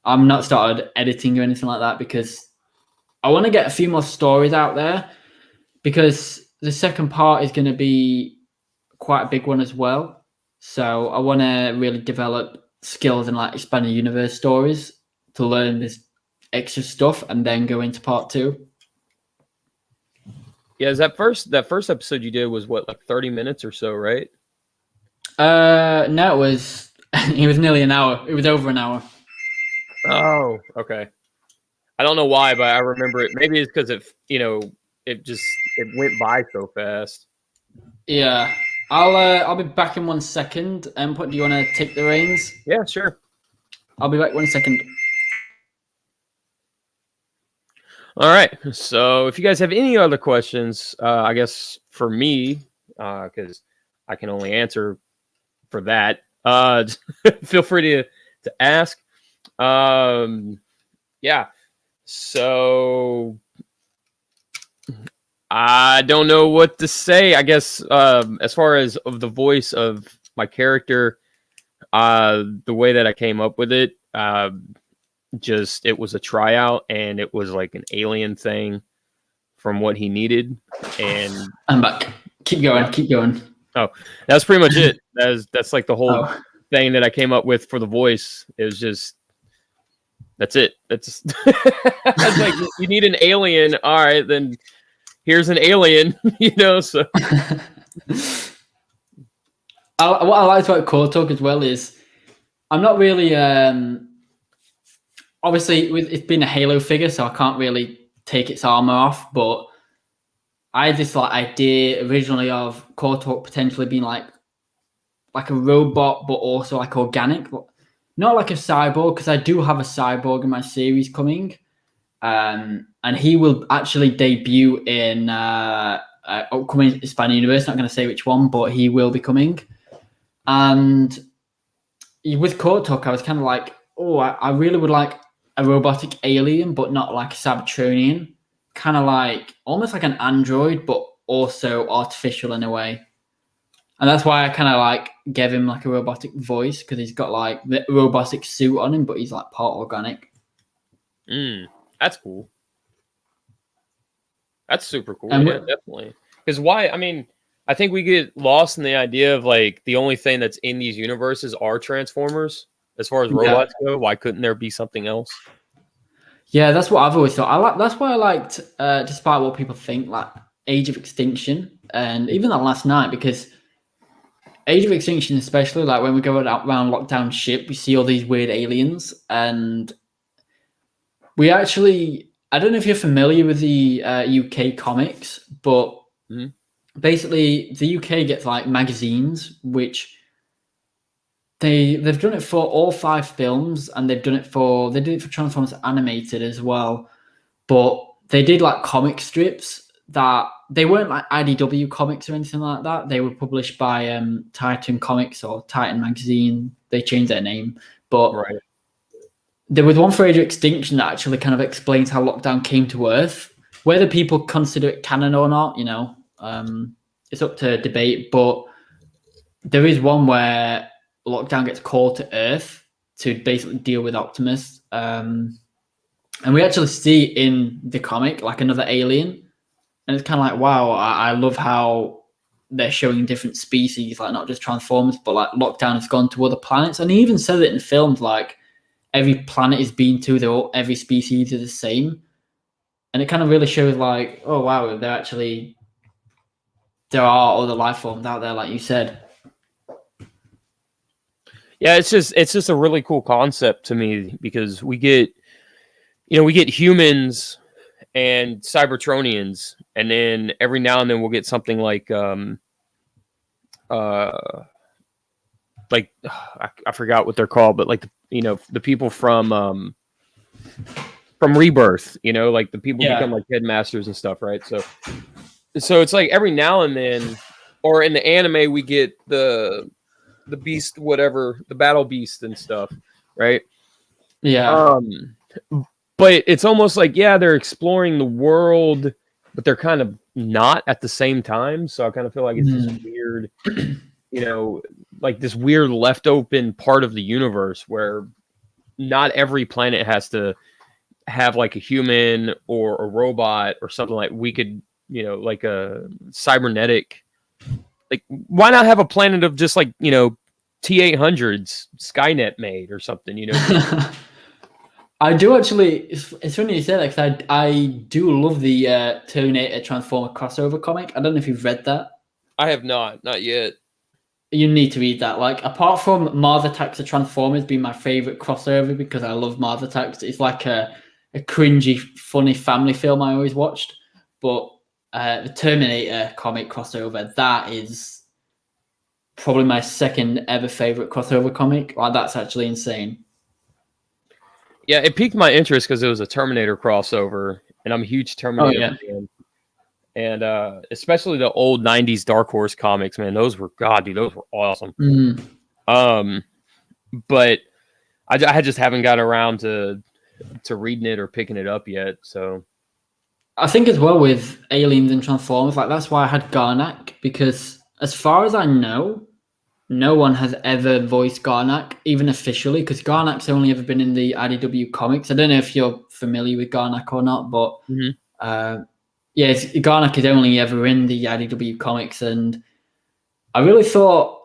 I'm not started editing or anything like that because I want to get a few more stories out there, because the second part is going to be quite a big one as well. So I want to really develop skills in like expanded universe stories to learn this extra stuff and then go into part 2. Yeah, is that first episode you did was what, like 30 minutes or so, right? No, it was nearly an hour. It was over an hour. Oh, okay. I don't know why, but I remember it. Maybe it's because it went by so fast. Yeah. I'll be back in 1 second. Input, do you want to take the reins? Yeah, sure. I'll be back 1 second. All right. So if you guys have any other questions, I guess for me, because I can only answer for that, feel free to ask. Yeah. So I don't know what to say. I guess as far as of the voice of my character, the way that I came up with it, it was a tryout, and it was like an alien thing from what he needed. And I'm back. Keep going. Oh, that's pretty much it. That's like the whole thing that I came up with for the voice. It was just, that's it. That's it's like, you need an alien. All right, then here's an alien, so. What I liked about Core Talk as well is I'm not really, obviously it's been a Halo figure, so I can't really take its armor off, but I had this idea originally of Core Talk potentially being like a robot, but also like organic, but not like a cyborg, because I do have a cyborg in my series coming. And he will actually debut in upcoming Spartan universe. Not going to say which one, but he will be coming. And with Core Talk, I was kind of like, I really would like a robotic alien, but not like a Cybertronian. Kind of like almost like an android, but also artificial in a way. And that's why I kind of like gave him like a robotic voice, because he's got like the robotic suit on him, but he's like part organic. That's cool. That's super cool. Yeah, definitely. Because why? I mean, I think we get lost in the idea of like the only thing that's in these universes are Transformers. As far as robots go, why couldn't there be something else? Yeah, that's what I've always thought. That's why I liked, despite what people think, like Age of Extinction, and even that last night, because Age of Extinction, especially like when we go around Lockdown Ship, we see all these weird aliens, and we actually, I don't know if you're familiar with the UK comics, but basically the UK gets like magazines, which they've done it for all 5 films, and they did it for Transformers Animated as well. but they did like comic strips that they weren't like IDW comics or anything like that. They were published by Titan Comics or Titan Magazine. They changed their name, but Right. there was one for Age of Extinction that actually kind of explains how lockdown came to Earth. Whether people consider it canon or not, it's up to debate. But there is one where lockdown gets called to Earth to basically deal with Optimus. And we actually see in the comic like another alien. And it's kind of like, wow, I love how they're showing different species, like not just Transformers, but like lockdown has gone to other planets. And he even said it in films like, every planet is been to, every species is the same. And it kind of really shows like, oh wow, there are other life forms out there, like you said. Yeah, it's just a really cool concept to me because we get humans and Cybertronians, and then every now and then we'll get something like I forgot what they're called, but like the people from Rebirth, like the people become like headmasters and stuff, right? So it's like every now and then, or in the anime we get the beast, whatever, the battle beast and stuff, right? Yeah. But it's almost like, they're exploring the world, but they're kind of not at the same time. So I kind of feel like it's this weird, like this weird left open part of the universe where not every planet has to have like a human or a robot or something. Like we could, like a cybernetic, like why not have a planet of just like, T-800s Skynet made or something, I do actually. It's funny you say that because I do love the Terminator Transformer crossover comic. I don't know if you've read that. I have not yet. You need to read that. Like, apart from Mars Attacks the Transformers being my favorite crossover because I love Mars Attacks, it's like a cringy, funny family film I always watched. But the Terminator comic crossover, that is probably my second ever favorite crossover comic. Like, that's actually insane. Yeah, it piqued my interest because it was a Terminator crossover, and I'm a huge Terminator fan. And especially the old '90s Dark Horse comics, man, those were awesome. But I just haven't got around to reading it or picking it up yet. So I think as well with Aliens and Transformers, like that's why I had Garnak, because as far as I know, no one has ever voiced Garnak, even officially, because Garnak's only ever been in the IDW comics. I don't know if you're familiar with Garnak or not, but Garnak is only ever in the IDW comics, and I really thought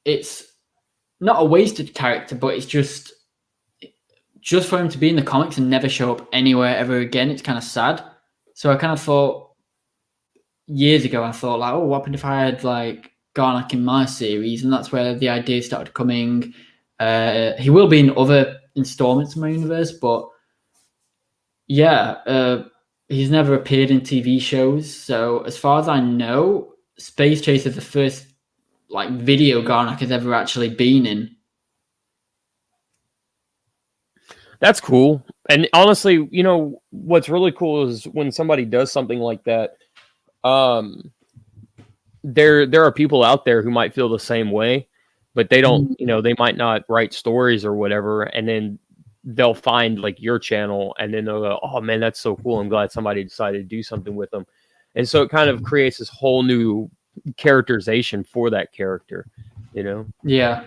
it's not a wasted character, but it's just for him to be in the comics and never show up anywhere ever again. It's kind of sad. So I kind of thought years ago, I thought like, oh, what happened if I had like Garnak in my series? And that's where the idea started coming. He will be in other installments of my universe, but he's never appeared in TV shows. So as far as I know, Space Chase is the first like video Garnak has ever actually been in. That's cool. And honestly, what's really cool is when somebody does something like that, there are people out there who might feel the same way, but they don't, they might not write stories or whatever. And then they'll find like your channel and then they'll go, oh man, that's so cool. I'm glad somebody decided to do something with them. And so it kind of creates this whole new characterization for that character, Yeah.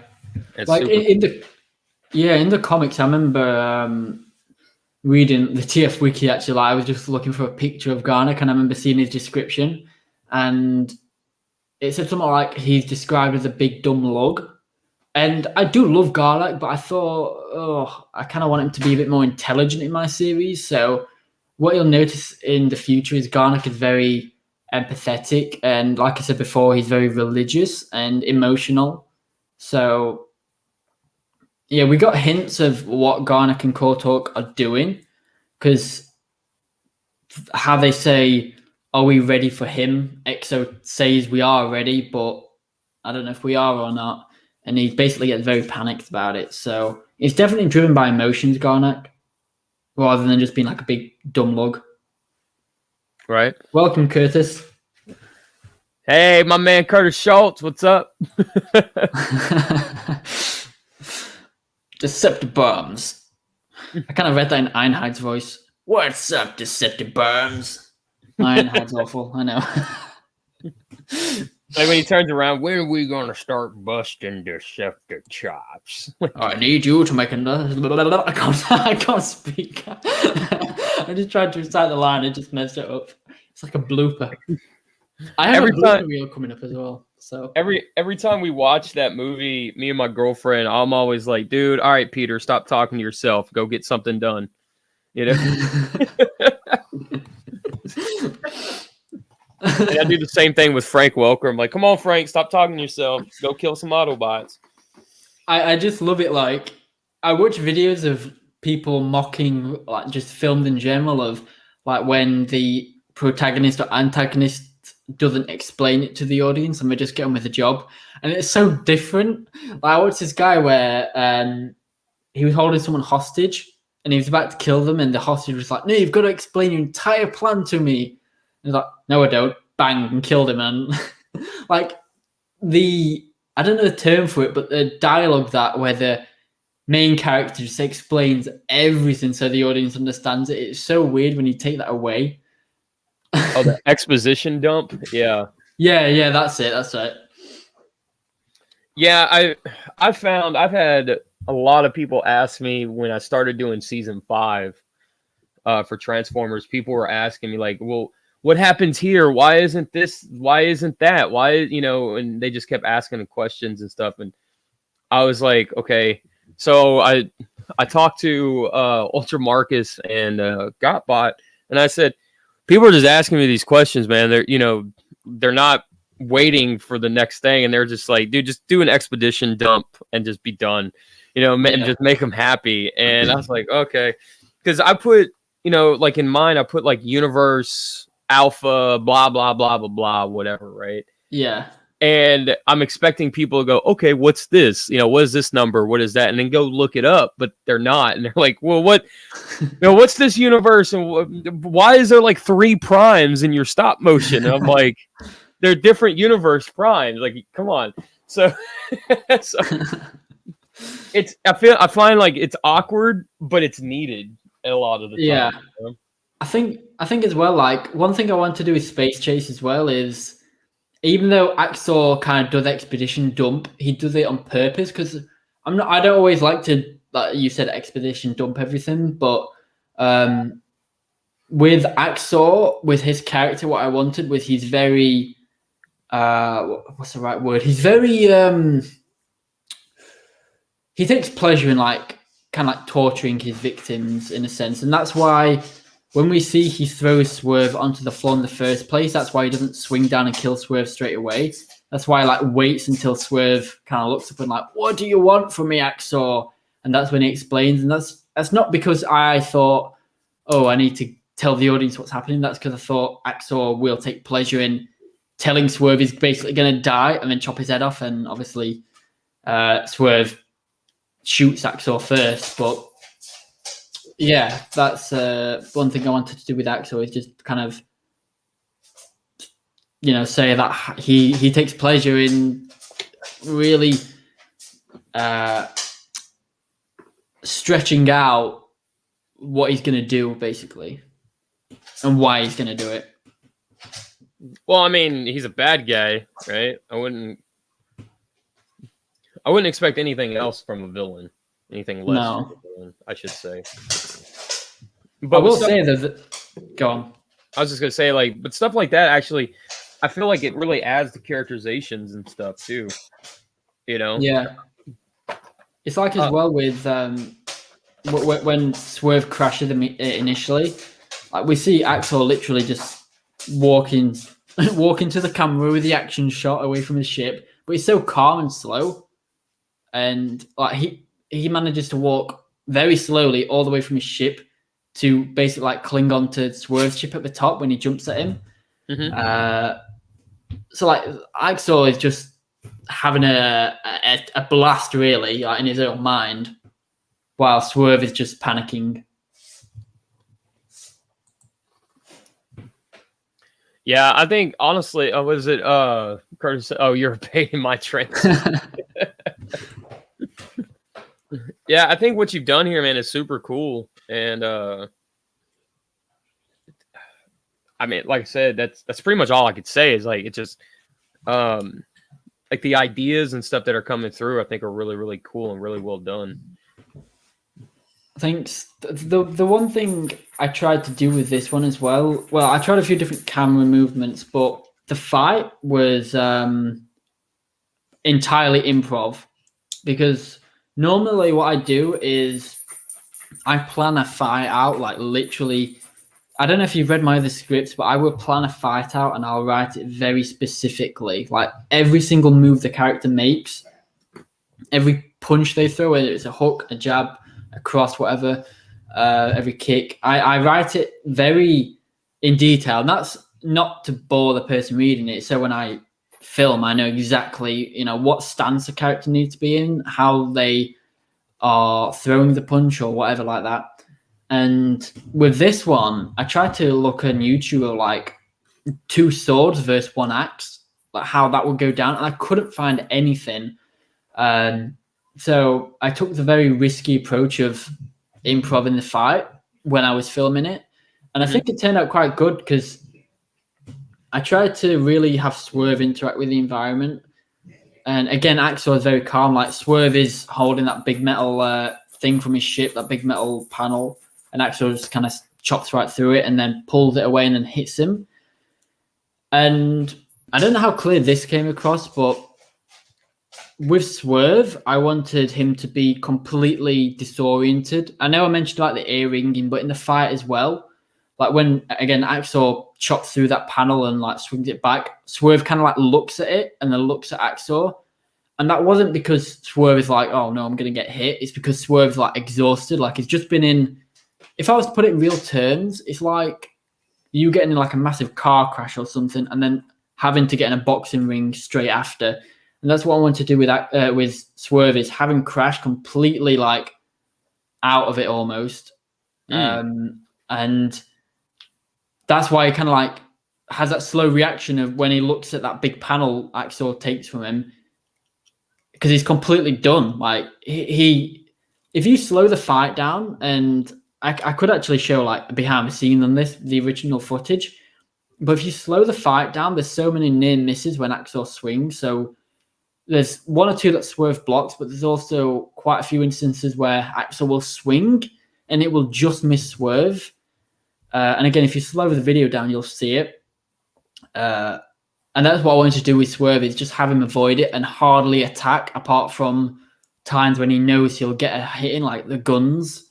It's like in the comics, I remember reading the TF Wiki actually. I was just looking for a picture of Garnak and I remember seeing his description and it said something like he's described as a big dumb lug. And I do love Garnak, but I thought, I kind of want him to be a bit more intelligent in my series. So what you'll notice in the future is Garnak is very empathetic. And like I said before, he's very religious and emotional. So yeah, we got hints of what Garnak and Kortok are doing because how they say, are we ready for him? Exo says we are ready, but I don't know if we are or not. And he basically gets very panicked about it. So it's definitely driven by emotions, Garnak. rather than just being like a big dumb lug. Right. Welcome, Curtis. Hey, my man Curtis Schultz, what's up? Decepticons. I kind of read that in Einheid's voice. What's up, Decepticons? Einheid's awful, I know. Like when he turns around, when are we gonna start busting Deceptichops? I need you to make another. I can't speak. I just tried to recite the line and just messed it up. It's like a blooper. I have a blooper reel coming up as well. So every time we watch that movie, me and my girlfriend, I'm always like, dude, all right, Peter, stop talking to yourself. Go get something done. You know? And I do the same thing with Frank Welker. I'm like, come on, Frank, stop talking to yourself. Go kill some Autobots. I just love it. Like, I watch videos of people mocking, like, just filmed in general, of like when the protagonist or antagonist doesn't explain it to the audience and they just get on with the job. And it's so different. Like, I watched this guy where he was holding someone hostage and he was about to kill them, and the hostage was like, no, you've got to explain your entire plan to me. And he's like, no, I don't. Bang, and killed him. And like I don't know the term for it, but the dialogue where the main character just explains everything so the audience understands it. It's so weird when you take that away. Oh, the exposition dump? Yeah. Yeah, that's it. Yeah, I've had a lot of people ask me when I started doing season 5 for Transformers. People were asking me like, well, what happens here? Why isn't this? Why isn't that? Why, and they just kept asking questions and stuff. And I was like, okay. So I talked to Ultra Marcus and Gotbot, and I said, people are just asking me these questions, man. They're not waiting for the next thing, and they're just like, dude, just do an expedition dump and just be done, and just make them happy. And I was like, okay, because I put, like in mine, I put like universe alpha, blah blah blah blah blah, whatever, right? Yeah. And I'm expecting people to go, okay, what's this? What is this number? What is that? And then go look it up, but they're not. And they're like, well, what? What's this universe? And why is there like 3 primes in your stop motion? And I'm like, they're different universe primes. Like, come on. So I find like it's awkward, but it's needed a lot of the time. Yeah. I think as well, like, one thing I want to do with Space Chase as well is, even though Axel kind of does expedition dump, he does it on purpose, because I don't always like to, like you said, expedition dump everything, but with Axel, with his character, what I wanted was he's very what's the right word? He's very he takes pleasure in like kind of like torturing his victims in a sense, and that's why when we see he throws Swerve onto the floor in the first place, that's why he doesn't swing down and kill Swerve straight away. That's why he like waits until Swerve kind of looks up and like, what do you want from me, Axel? And that's when he explains. And that's not because I thought, oh, I need to tell the audience what's happening. That's because I thought Axel will take pleasure in telling Swerve he's basically going to die and then chop his head off. And obviously Swerve shoots Axel first, but yeah, that's one thing I wanted to do with Axel, is just kind of, say that he takes pleasure in really stretching out what he's going to do, basically, and why he's going to do it. Well, I mean, he's a bad guy, right? I wouldn't expect anything else from a villain. Anything less from a villain, I should say. But I will say that. Go on. I was just gonna say, like, but stuff like that, actually, I feel like it really adds to characterizations and stuff too. Yeah. It's like as well with when Swerve crashes initially, like we see Axel literally just walking to the camera with the action shot away from his ship, but he's so calm and slow, and like he manages to walk very slowly all the way from his ship to basically like cling on to Swerve's ship at the top when he jumps at him. Mm-hmm. So like Axel is just having a blast, really, like in his own mind, while Swerve is just panicking. Yeah, I think honestly, was it Curtis? Oh, you're paying my transfer. Yeah, I think what you've done here, man, is super cool. And I mean, like I said, that's pretty much all I could say. Is like it just like the ideas and stuff that are coming through, I think are really, really cool and really well done. Thanks. The one thing I tried to do with this one as well. Well, I tried a few different camera movements, but the fight was entirely improv, because normally what I do is I plan a fight out, like literally. I don't know if you've read my other scripts, but I will plan a fight out and I'll write it very specifically, like every single move the character makes, every punch they throw, whether it's a hook, a jab, a cross, whatever, every kick. I write it very in detail, and that's not to bore the person reading it. So when I film, I know exactly, what stance a character needs to be in, how they are throwing the punch or whatever like that. And with this one, I tried to look on YouTube like 2 swords versus 1 axe, like how that would go down, and I couldn't find anything. So I took the very risky approach of improv in the fight when I was filming it, and I think it turned out quite good, because I tried to really have Swerve interact with the environment. And again, Axel is very calm. Like Swerve is holding that big metal thing from his ship, that big metal panel, and Axel just kind of chops right through it and then pulls it away and then hits him. And I don't know how clear this came across, but with Swerve, I wanted him to be completely disoriented. I know I mentioned like the ear-ringing, but in the fight as well, like when, again, Axel chops through that panel and like swings it back, Swerve kind of like looks at it and then looks at Axel. And that wasn't because Swerve is like, oh no, I'm going to get hit. It's because Swerve's like exhausted. Like he's just been in, if I was to put it in real terms, it's like you getting in like a massive car crash or something and then having to get in a boxing ring straight after. And that's what I want to do with Swerve, is have him crash completely like out of it almost. And that's why he kind of like has that slow reaction of when he looks at that big panel Axel takes from him, because he's completely done. Like he if you slow the fight down, and I could actually show like behind the scene on this, the original footage, but if you slow the fight down, there's so many near misses when Axel swings. So there's 1 or 2 that Swerve blocks, but there's also quite a few instances where Axel will swing and it will just miss Swerve. And again, if you slow the video down, you'll see it. And that's what I wanted to do with Swerve, is just have him avoid it and hardly attack, apart from times when he knows he'll get a hit in, like the guns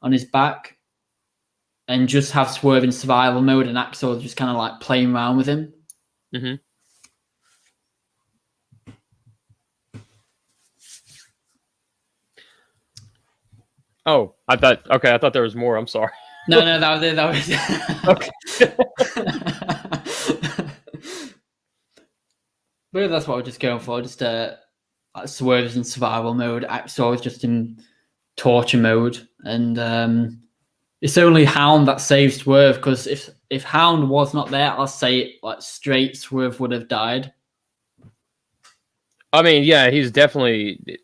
on his back, and just have Swerve in survival mode and Axel just kind of like playing around with him. Mm-hmm. Oh, I thought there was more. I'm sorry. No, that was it. That was Okay. But that's what we're just going for. Just Swerve is in survival mode. Axel is just in torture mode, and it's only Hound that saves Swerve, because if Hound was not there, I'll say it like straight, Swerve would have died. I mean, yeah, he's definitely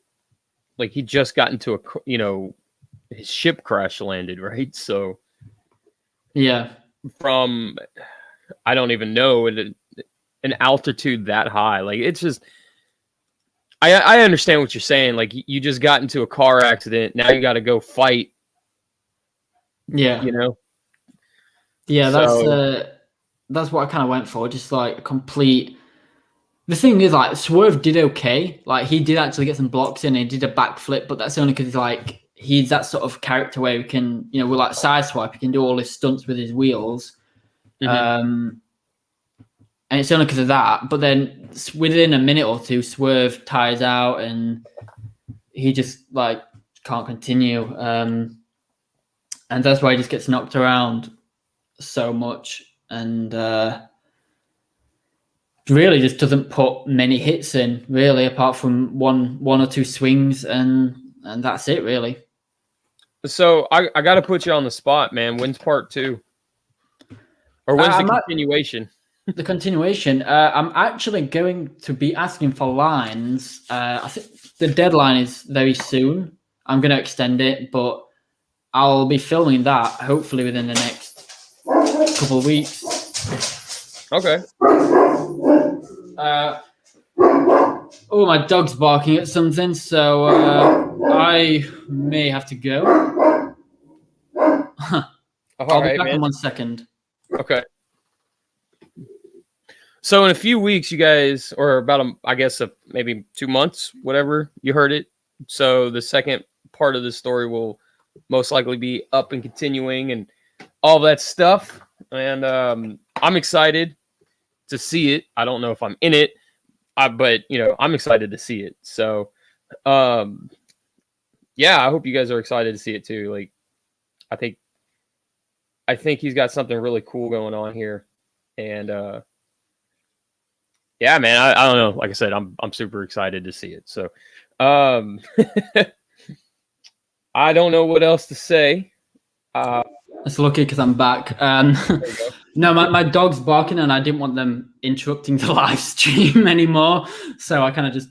like he just got into his ship crash landed, right? So yeah, from I don't even know an altitude that high, like it's just I understand what you're saying. Like you just got into a car accident, now you got to go fight. Yeah, yeah. That's what I kind of went for. Just like a complete. The thing is, like Swerve did okay. Like he did actually get some blocks in. He did a backflip, but that's only because like he's that sort of character where we can, we're like sideswipe. He can do all his stunts with his wheels. And it's only because of that. But then within a minute or two, Swerve tires out and he just like can't continue. And that's why he just gets knocked around so much, and really just doesn't put many hits in, really, apart from one or 2 swings, and that's it, really. So I got to put you on the spot, man. When's part 2? Or when's the continuation? the continuation. I'm actually going to be asking for lines. I think the deadline is very soon. I'm going to extend it, but I'll be filming that hopefully within the next couple of weeks. Okay. Oh, my dog's barking at something, so I may have to go. I'll be back in 1 second. Okay. So in a few weeks, you guys, or about maybe 2 months, whatever, you heard it. So the second part of the story will most likely be up and continuing and all that stuff. And I'm excited to see it. I don't know if I'm in it, but I'm excited to see it. So yeah, I hope you guys are excited to see it too. Like, I think he's got something really cool going on here, and yeah, man, I don't know. Like I said, I'm super excited to see it. So, I don't know what else to say. It's lucky because I'm back. No, my dog's barking, and I didn't want them interrupting the live stream anymore, so I kind of just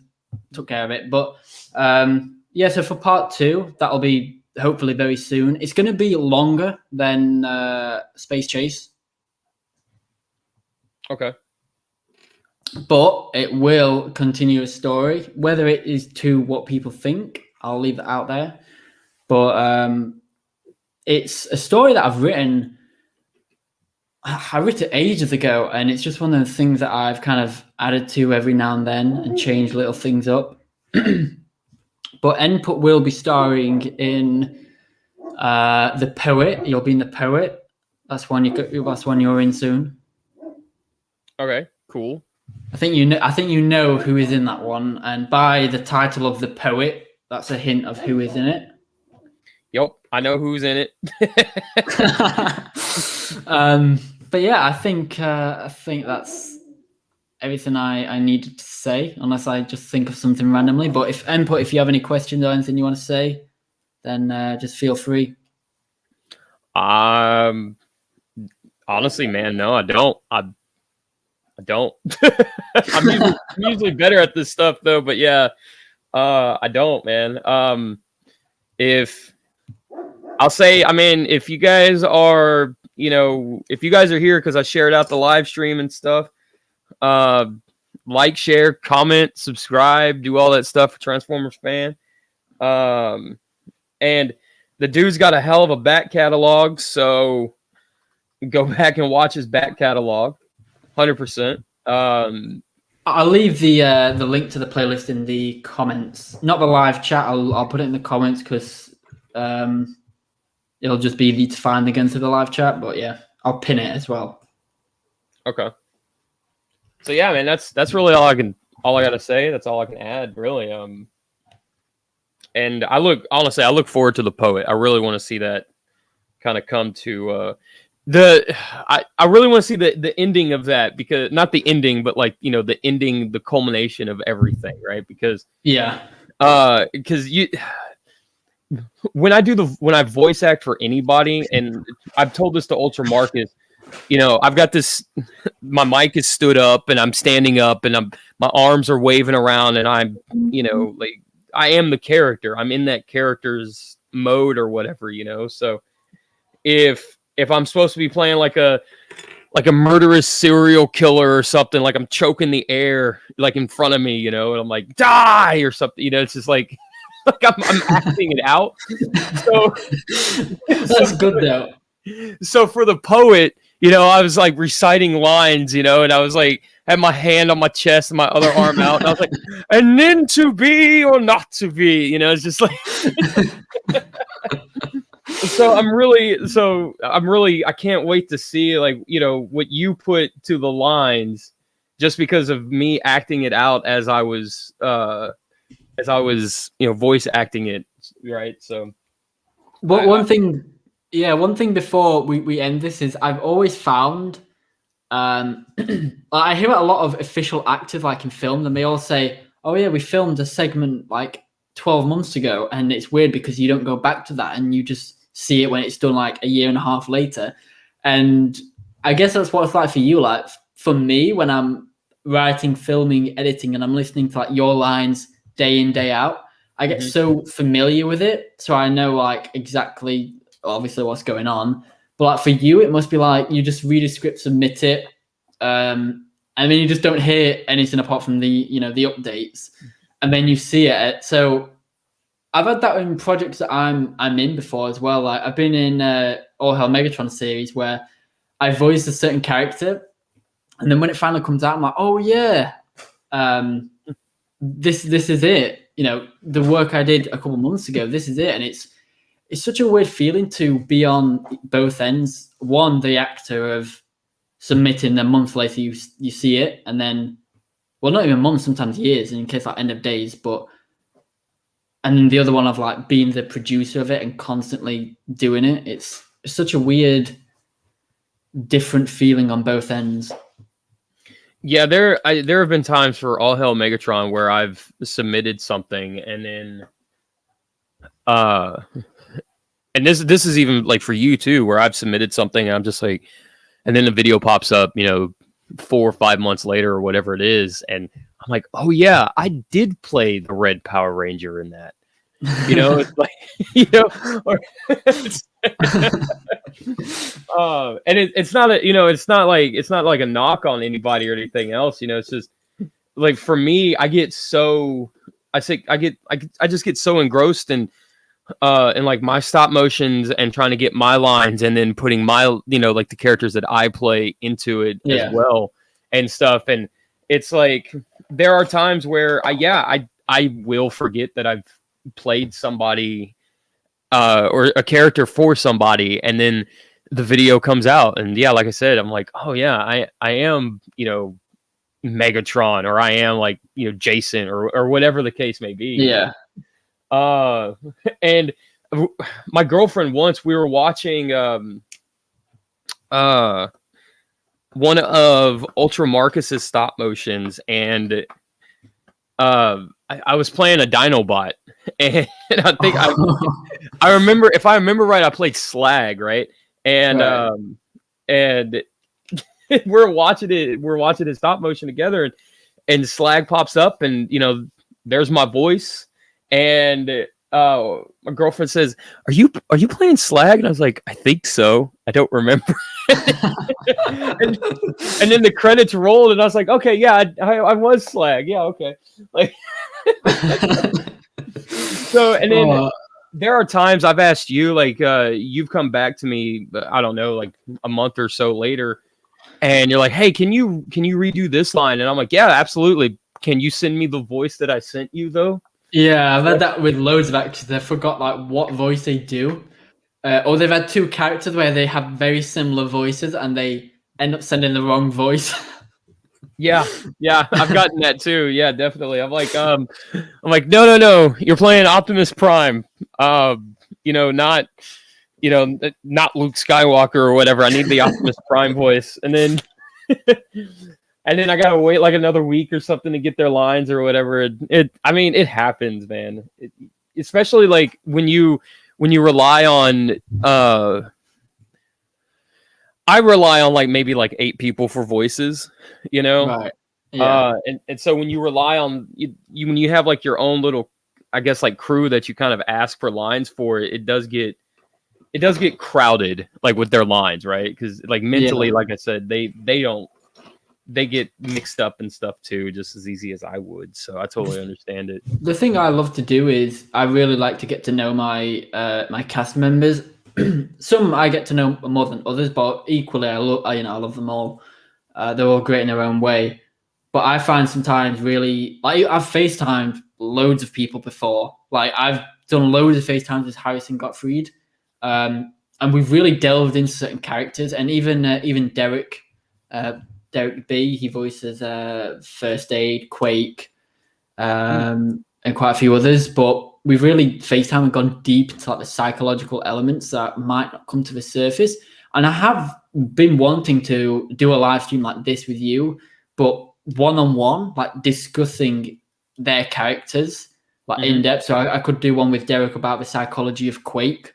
took care of it. But yeah, so for part 2, that'll be hopefully very soon. It's going to be longer than Space Chase. Okay. But it will continue a story. Whether it is to what people think, I'll leave that out there. But it's a story that I've written. I wrote it ages ago, and it's just one of the things that I've kind of added to every now and then and changed little things up. But Input will be starring in The Poet. You'll be in The Poet. That's one you're in soon. Okay, cool. I think you know who is in that one, and by the title of The Poet, that's a hint of who is in it. Yep, I know who's in it. But yeah, I think that's everything I needed to say, unless I just think of something randomly. But if you have any questions or anything you want to say, then just feel free. Honestly, man, no, I don't. I don't. I'm usually better at this stuff though, but yeah, I don't, man. If you guys are, if you guys are here because I shared out the live stream and stuff, like, share, comment, subscribe, do all that stuff for Transformers Fan. And the dude's got a hell of a back catalog, so go back and watch his back catalog. 100%. I'll leave the link to the playlist in the comments, not the live chat. I'll put it in the comments because it'll just be easy to find against the live chat. But yeah, I'll pin it as well. Okay. So yeah, man, that's really all I gotta say. That's all I can add, really. And I look forward to The Poet. I really want to see that kind of come to I really want to see the ending of that, because not the ending, but like, the ending, the culmination of everything, right? Because because when I voice act for anybody, and I've told this to Ultra Marcus, I've got this, my mic is stood up and I'm standing up and my arms are waving around and I'm, like, I am the character. I'm in that character's mode or whatever, so if I'm supposed to be playing like a murderous serial killer or something, like I'm choking the air like in front of me, and I'm like, die or something, it's just like I'm acting it out. So that's good though. So for The Poet, I was like reciting lines, and I was like, had my hand on my chest and my other arm out, and I was like, and then to be or not to be, it's just like. So I'm really, I can't wait to see, like, what you put to the lines, just because of me acting it out as I was, voice acting it, right? So, one thing before we end this is, I've always found, I hear a lot of official actors, like in film, and they all say, oh yeah, we filmed a segment like 12 months ago, and it's weird because you don't go back to that and you just see it when it's done like a year and a half later. And I guess that's what it's like for you. Like for me, when I'm writing, filming, editing, and I'm listening to like your lines day in, day out, I get so familiar with it. So I know like exactly, obviously, what's going on. But like for you, it must be like you just read a script, submit it, and then you just don't hear anything apart from the the updates, and then you see it. So I've had that in projects that I'm in before as well. Like I've been in All Hell Megatron series where I voiced a certain character, and then when it finally comes out, I'm like, oh yeah, this is it. The work I did a couple months ago, this is it, and it's such a weird feeling to be on both ends. One, the actor of submitting, a month later you see it, and then, well, not even months, sometimes years, in case like end of days, and then the other one of like being the producer of it and constantly doing it. It's such a weird, different feeling on both ends. Yeah, there have been times for All Hell Megatron where I've submitted something and then and this is even like for you too, where I've submitted something and I'm just like, and then the video pops up, 4 or 5 months later or whatever it is, and I'm like, oh yeah, I did play the Red Power Ranger in that. It's like, or and it's not it's not like a knock on anybody or anything else. It's just like for me, I just get so engrossed in like my stop motions and trying to get my lines and then putting my like the characters that I play into it as well and stuff. And it's like there are times where I will forget that I've played somebody or a character for somebody, and then the video comes out, and like I said, I'm like, oh yeah, I am Megatron, or I am like Jason, or whatever the case may be. And my girlfriend, once we were watching one of Ultra Marcus's stop motions, and I was playing a Dinobot, and I think I remember, if I remember right, I played Slag, right? And and we're watching his stop motion together, and Slag pops up, and there's my voice, and my girlfriend says, "Are you playing Slag?" And I was like, "I think so. I don't remember." and then the credits rolled, and I was like, "Okay, yeah, I was Slag. Yeah, okay." Like, so, and then there are times I've asked you, like, you've come back to me, I don't know, like a month or so later, and you're like, "Hey, can you redo this line?" And I'm like, "Yeah, absolutely. Can you send me the voice that I sent you, though?" Yeah, I've had that with loads of actors. They forgot like what voice they do, or they've had two characters where they have very similar voices and they end up sending the wrong voice. Yeah, I've gotten that too. Yeah, definitely. I'm like, no, you're playing Optimus Prime. Not not Luke Skywalker or whatever. I need the Optimus Prime voice, and then and then I gotta wait like another week or something to get their lines or whatever. It happens, man. Especially like when you rely on. I rely on like maybe like 8 people for voices, Right. Yeah. And so when you rely on when you have like your own little, I guess, like crew that you kind of ask for lines for, it does get crowded like with their lines, right? Because like mentally, like I said, they get mixed up and stuff too, just as easy as I would. So I totally understand it. The thing I love to do is I really like to get to know my my cast members. Some I get to know more than others, but equally I love them all. They're all great in their own way. But I find sometimes really, like, I've FaceTimed loads of people before. Like I've done loads of FaceTimes with Harrison Gottfried, and we've really delved into certain characters. And even Derek B, he voices First Aid, Quake, and quite a few others. But we've really FaceTime and gone deep into like the psychological elements that might not come to the surface. And I have been wanting to do a live stream like this with you, but one-on-one, like discussing their characters like in depth. So I could do one with Derek about the psychology of Quake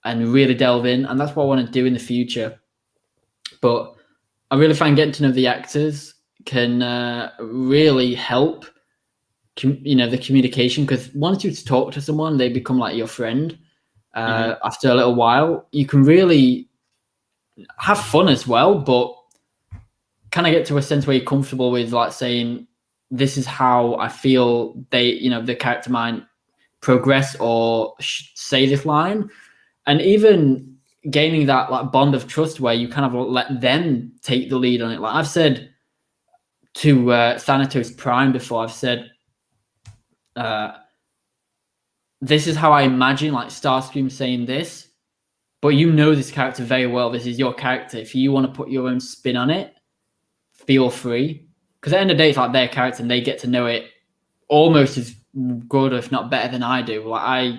and really delve in. And that's what I want to do in the future. But I really find getting to know the actors can really help, the communication, because once you talk to someone, they become like your friend. After a little while, you can really have fun as well, but kind of get to a sense where you're comfortable with like saying, this is how I feel the character might progress or say this line. And even gaining that like bond of trust where you kind of let them take the lead on it. Like I've said to Thanatos Prime before, I've said, this is how I imagine like Starscream saying this, but this character very well. This is your character. If you want to put your own spin on it, feel free. Because at the end of the day, it's like their character and they get to know it almost as good, if not better than I do. Like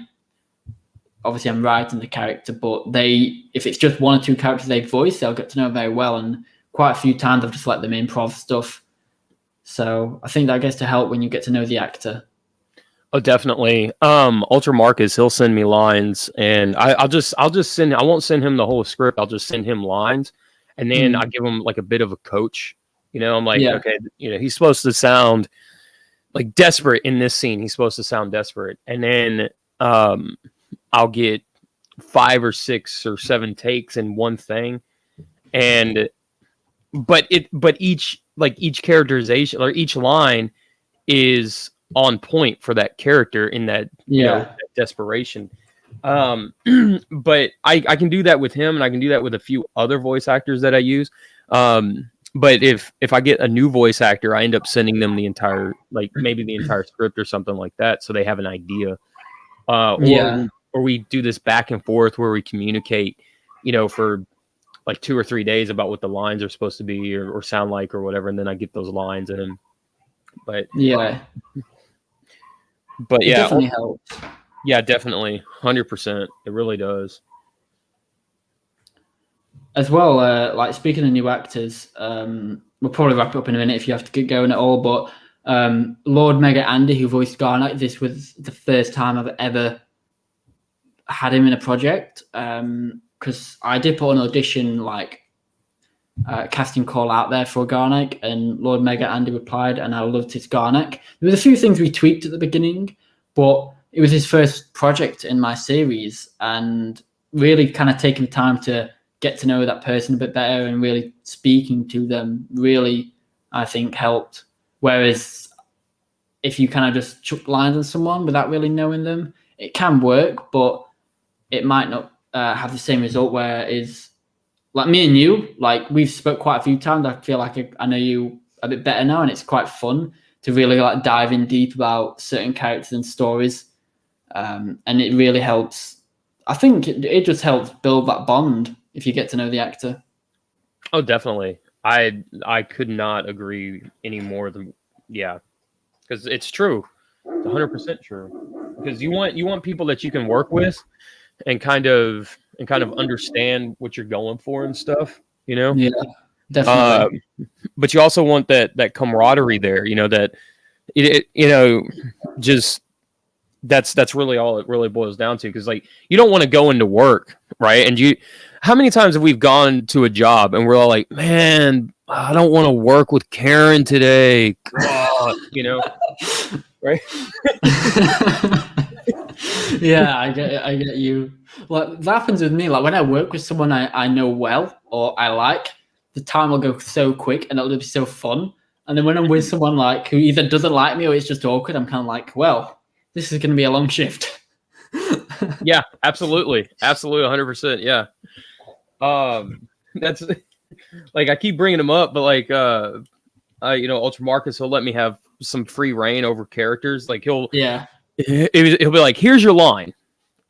obviously I'm writing the character, but if it's just one or two characters they voice, they'll get to know very well. And quite a few times I've just let them improv stuff. So I think that gets to help when you get to know the actor. Oh, definitely. Ultra Marcus, he'll send me lines, and I'll just send. I won't send him the whole script. I'll just send him lines, and then I give him like a bit of a coach. I'm like, okay, he's supposed to sound like desperate in this scene. He's supposed to sound desperate, and then I'll get 5 or 6 or 7 takes in one thing, but each characterization or each line is on point for that character in that, that desperation. But I can do that with him, and I can do that with a few other voice actors that I use. But if I get a new voice actor, I end up sending them the entire, maybe the entire script or something like that, so they have an idea. Or we do this back and forth where we communicate, for like 2 or 3 days about what the lines are supposed to be or sound like or whatever, and then I get those lines in. But it definitely helps. Yeah, definitely, 100%. It really does. As well, like speaking of new actors, we'll probably wrap up in a minute if you have to get going at all. But Lord Mega Andy, who voiced Garnet, this was the first time I've ever had him in a project, because I did put an audition casting call out there for Garnek, and Lord Mega Andy replied, and I loved his Garnek. There was a few things we tweaked at the beginning, but it was his first project in my series, and really kind of taking the time to get to know that person a bit better and really speaking to them really, I think, helped. Whereas if you kind of just chuck lines on someone without really knowing them, it can work, but it might not have the same result. Whereas, like me and you, like we've spoke quite a few times. I feel like I know you a bit better now, and it's quite fun to really like dive in deep about certain characters and stories. And it really helps. I think it just helps build that bond if you get to know the actor. Oh, definitely. I could not agree any more than because it's true. It's 100% true. Because you want people that you can work with and kind of understand what you're going for and stuff, Yeah, definitely. But you also want that camaraderie there, that just that's really all it really boils down to. Because like you don't want to go into work, right? And how many times have we gone to a job and we're all like, man, I don't want to work with Karen today, God, right? Yeah, I get you. Like that happens with me. Like when I work with someone I know well or I like, the time will go so quick and it'll be so fun. And then when I'm with someone like who either doesn't like me or it's just awkward, I'm kind of like, well, this is going to be a long shift. Yeah, absolutely, 100%. Yeah, that's like I keep bringing him up, but like Ultra Marcus, he'll let me have some free reign over characters. Like he'll be like, here's your line,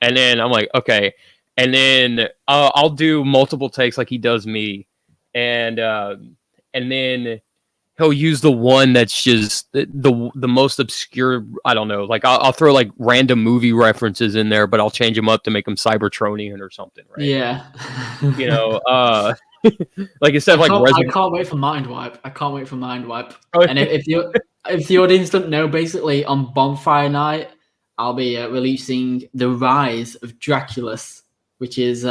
and then I'm like, okay, and then I'll do multiple takes like he does me, and then he'll use the one that's just the most obscure. I don't know, like I'll throw like random movie references in there, but I'll change them up to make them Cybertronian or something, right? Yeah. Like instead of like I can't wait for Mind Wipe. And if the audience don't know, basically on Bonfire Night, I'll be releasing The Rise of Draculus, which is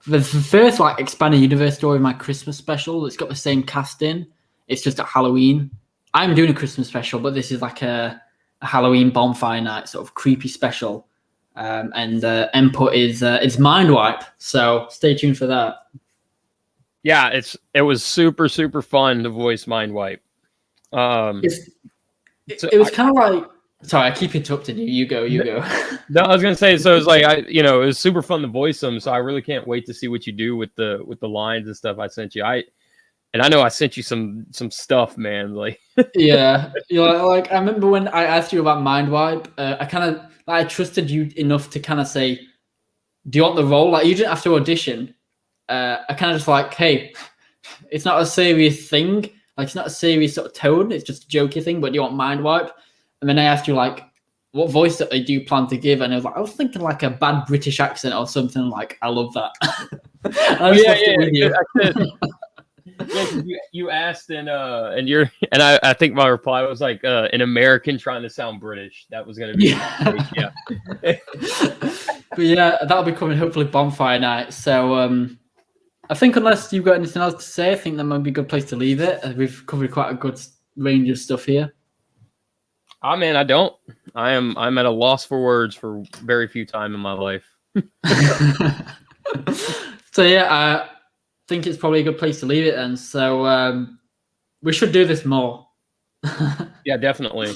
the first like expanded universe story of my Christmas special. It's got the same cast in. It's just at Halloween. I'm doing a Christmas special, but this is like a Halloween bonfire night sort of creepy special. And input is it's Mind Wipe. So stay tuned for that. Yeah, it was super fun to voice Mind Wipe. It was kind of like. Sorry, I keep interrupting you. You go. No, I was gonna say. So it's like it was super fun to voice them. So I really can't wait to see what you do with the lines and stuff I sent you. I know I sent you some stuff, man. Like yeah, like I remember when I asked you about Mind Wipe. I trusted you enough to kind of say, "Do you want the role?" Like you didn't have to audition. I kind of just like, hey, it's not a serious thing. Like it's not a serious sort of tone. It's just a jokey thing. But do you want Mind Wipe? And then I asked you like, what voice do you plan to give? And I was thinking like a bad British accent or something. Like I love that. You asked and I think my reply was like an American trying to sound British. That was gonna be yeah. But yeah, that'll be coming hopefully bonfire night. So I think unless you've got anything else to say, I think that might be a good place to leave it. We've covered quite a good range of stuff here. Oh man, I don't. I'm at a loss for words for very few time in my life. So yeah, I think it's probably a good place to leave it. And so we should do this more. Yeah, definitely.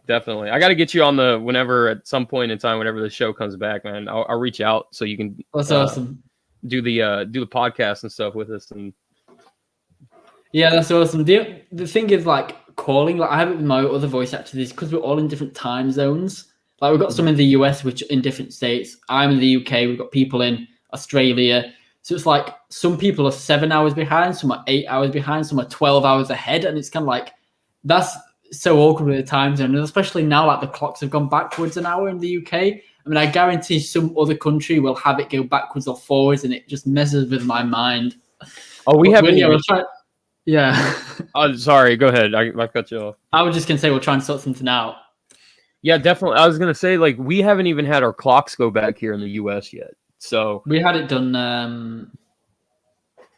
I got to get you on whenever at some point in time, whenever the show comes back, man. I'll reach out so you can. That's awesome. Do the podcast and stuff with us and. Yeah, that's awesome. The thing is, like, calling, like, I have it with my other voice actors because we're all in different time zones. Like, we've got some in the US, which in different states. I'm in the UK. We've got people in Australia. So it's like some people are 7 hours behind, some are 8 hours behind, some are 12 hours ahead. And it's kind of like, that's so awkward with the time zone. And especially now, like, the clocks have gone backwards an hour in the UK. I mean, I guarantee some other country will have it go backwards or forwards, and it just messes with my mind. Oh, we haven't. Yeah. Oh, sorry. Go ahead. I cut you off. I was just gonna say we'll try and sort something out. Yeah, definitely. I was gonna say like we haven't even had our clocks go back here in the US yet. So we had it done.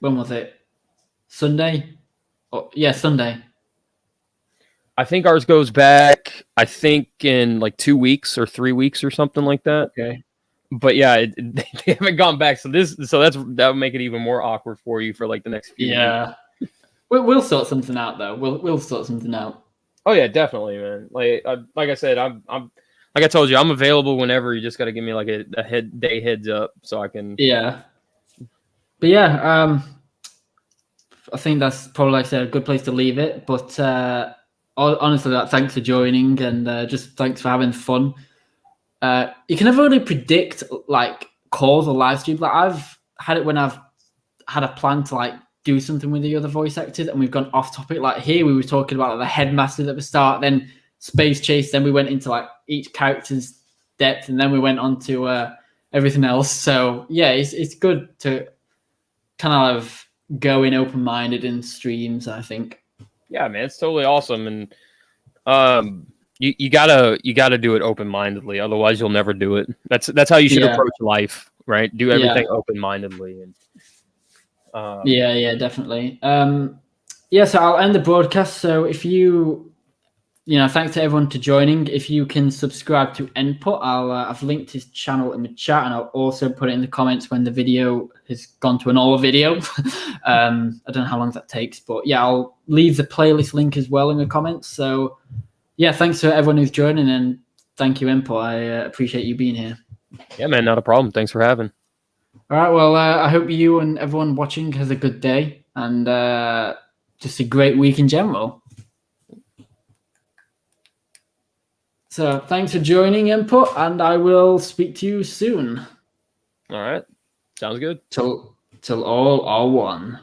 When was it? Sunday. Oh, yeah, Sunday. I think ours goes back. I think in like 2 weeks or 3 weeks or something like that. Okay. But yeah, they haven't gone back. So that would make it even more awkward for you for like the next few weeks. We'll sort something out though. We'll sort something out. Oh yeah, definitely, man. Like I said, I'm like I told you, I'm available whenever. You just got to give me like a heads up so I can. Yeah. But yeah, I think that's probably, like I said, a good place to leave it. But honestly, thanks for joining and just thanks for having fun. You can never really predict like calls or live streams. Like I've had it when I've had a plan to like do something with the other voice actors and we've gone off topic. Like here we were talking about the headmasters at the start, then Space Chase, then we went into like each character's depth, and then we went on to everything else. So yeah, it's good to kind of go in open-minded in streams, I think. Yeah, man, it's totally awesome. And you gotta do it open-mindedly, otherwise you'll never do it. That's how you should approach life, right? Do everything open-mindedly. And yeah, definitely. So I'll end the broadcast. So if thanks to everyone to joining. If you can subscribe to Input, I've linked his channel in the chat, and I'll also put it in the comments when the video has gone to an all video. I don't know how long that takes, but yeah, I'll leave the playlist link as well in the comments. So yeah, thanks to everyone who's joining, and thank you, Input. I appreciate you being here. Yeah, man, not a problem. Thanks for having. All right, well, I hope you and everyone watching has a good day and just a great week in general. So thanks for joining, Input, and I will speak to you soon. All right. Sounds good. Till all are one.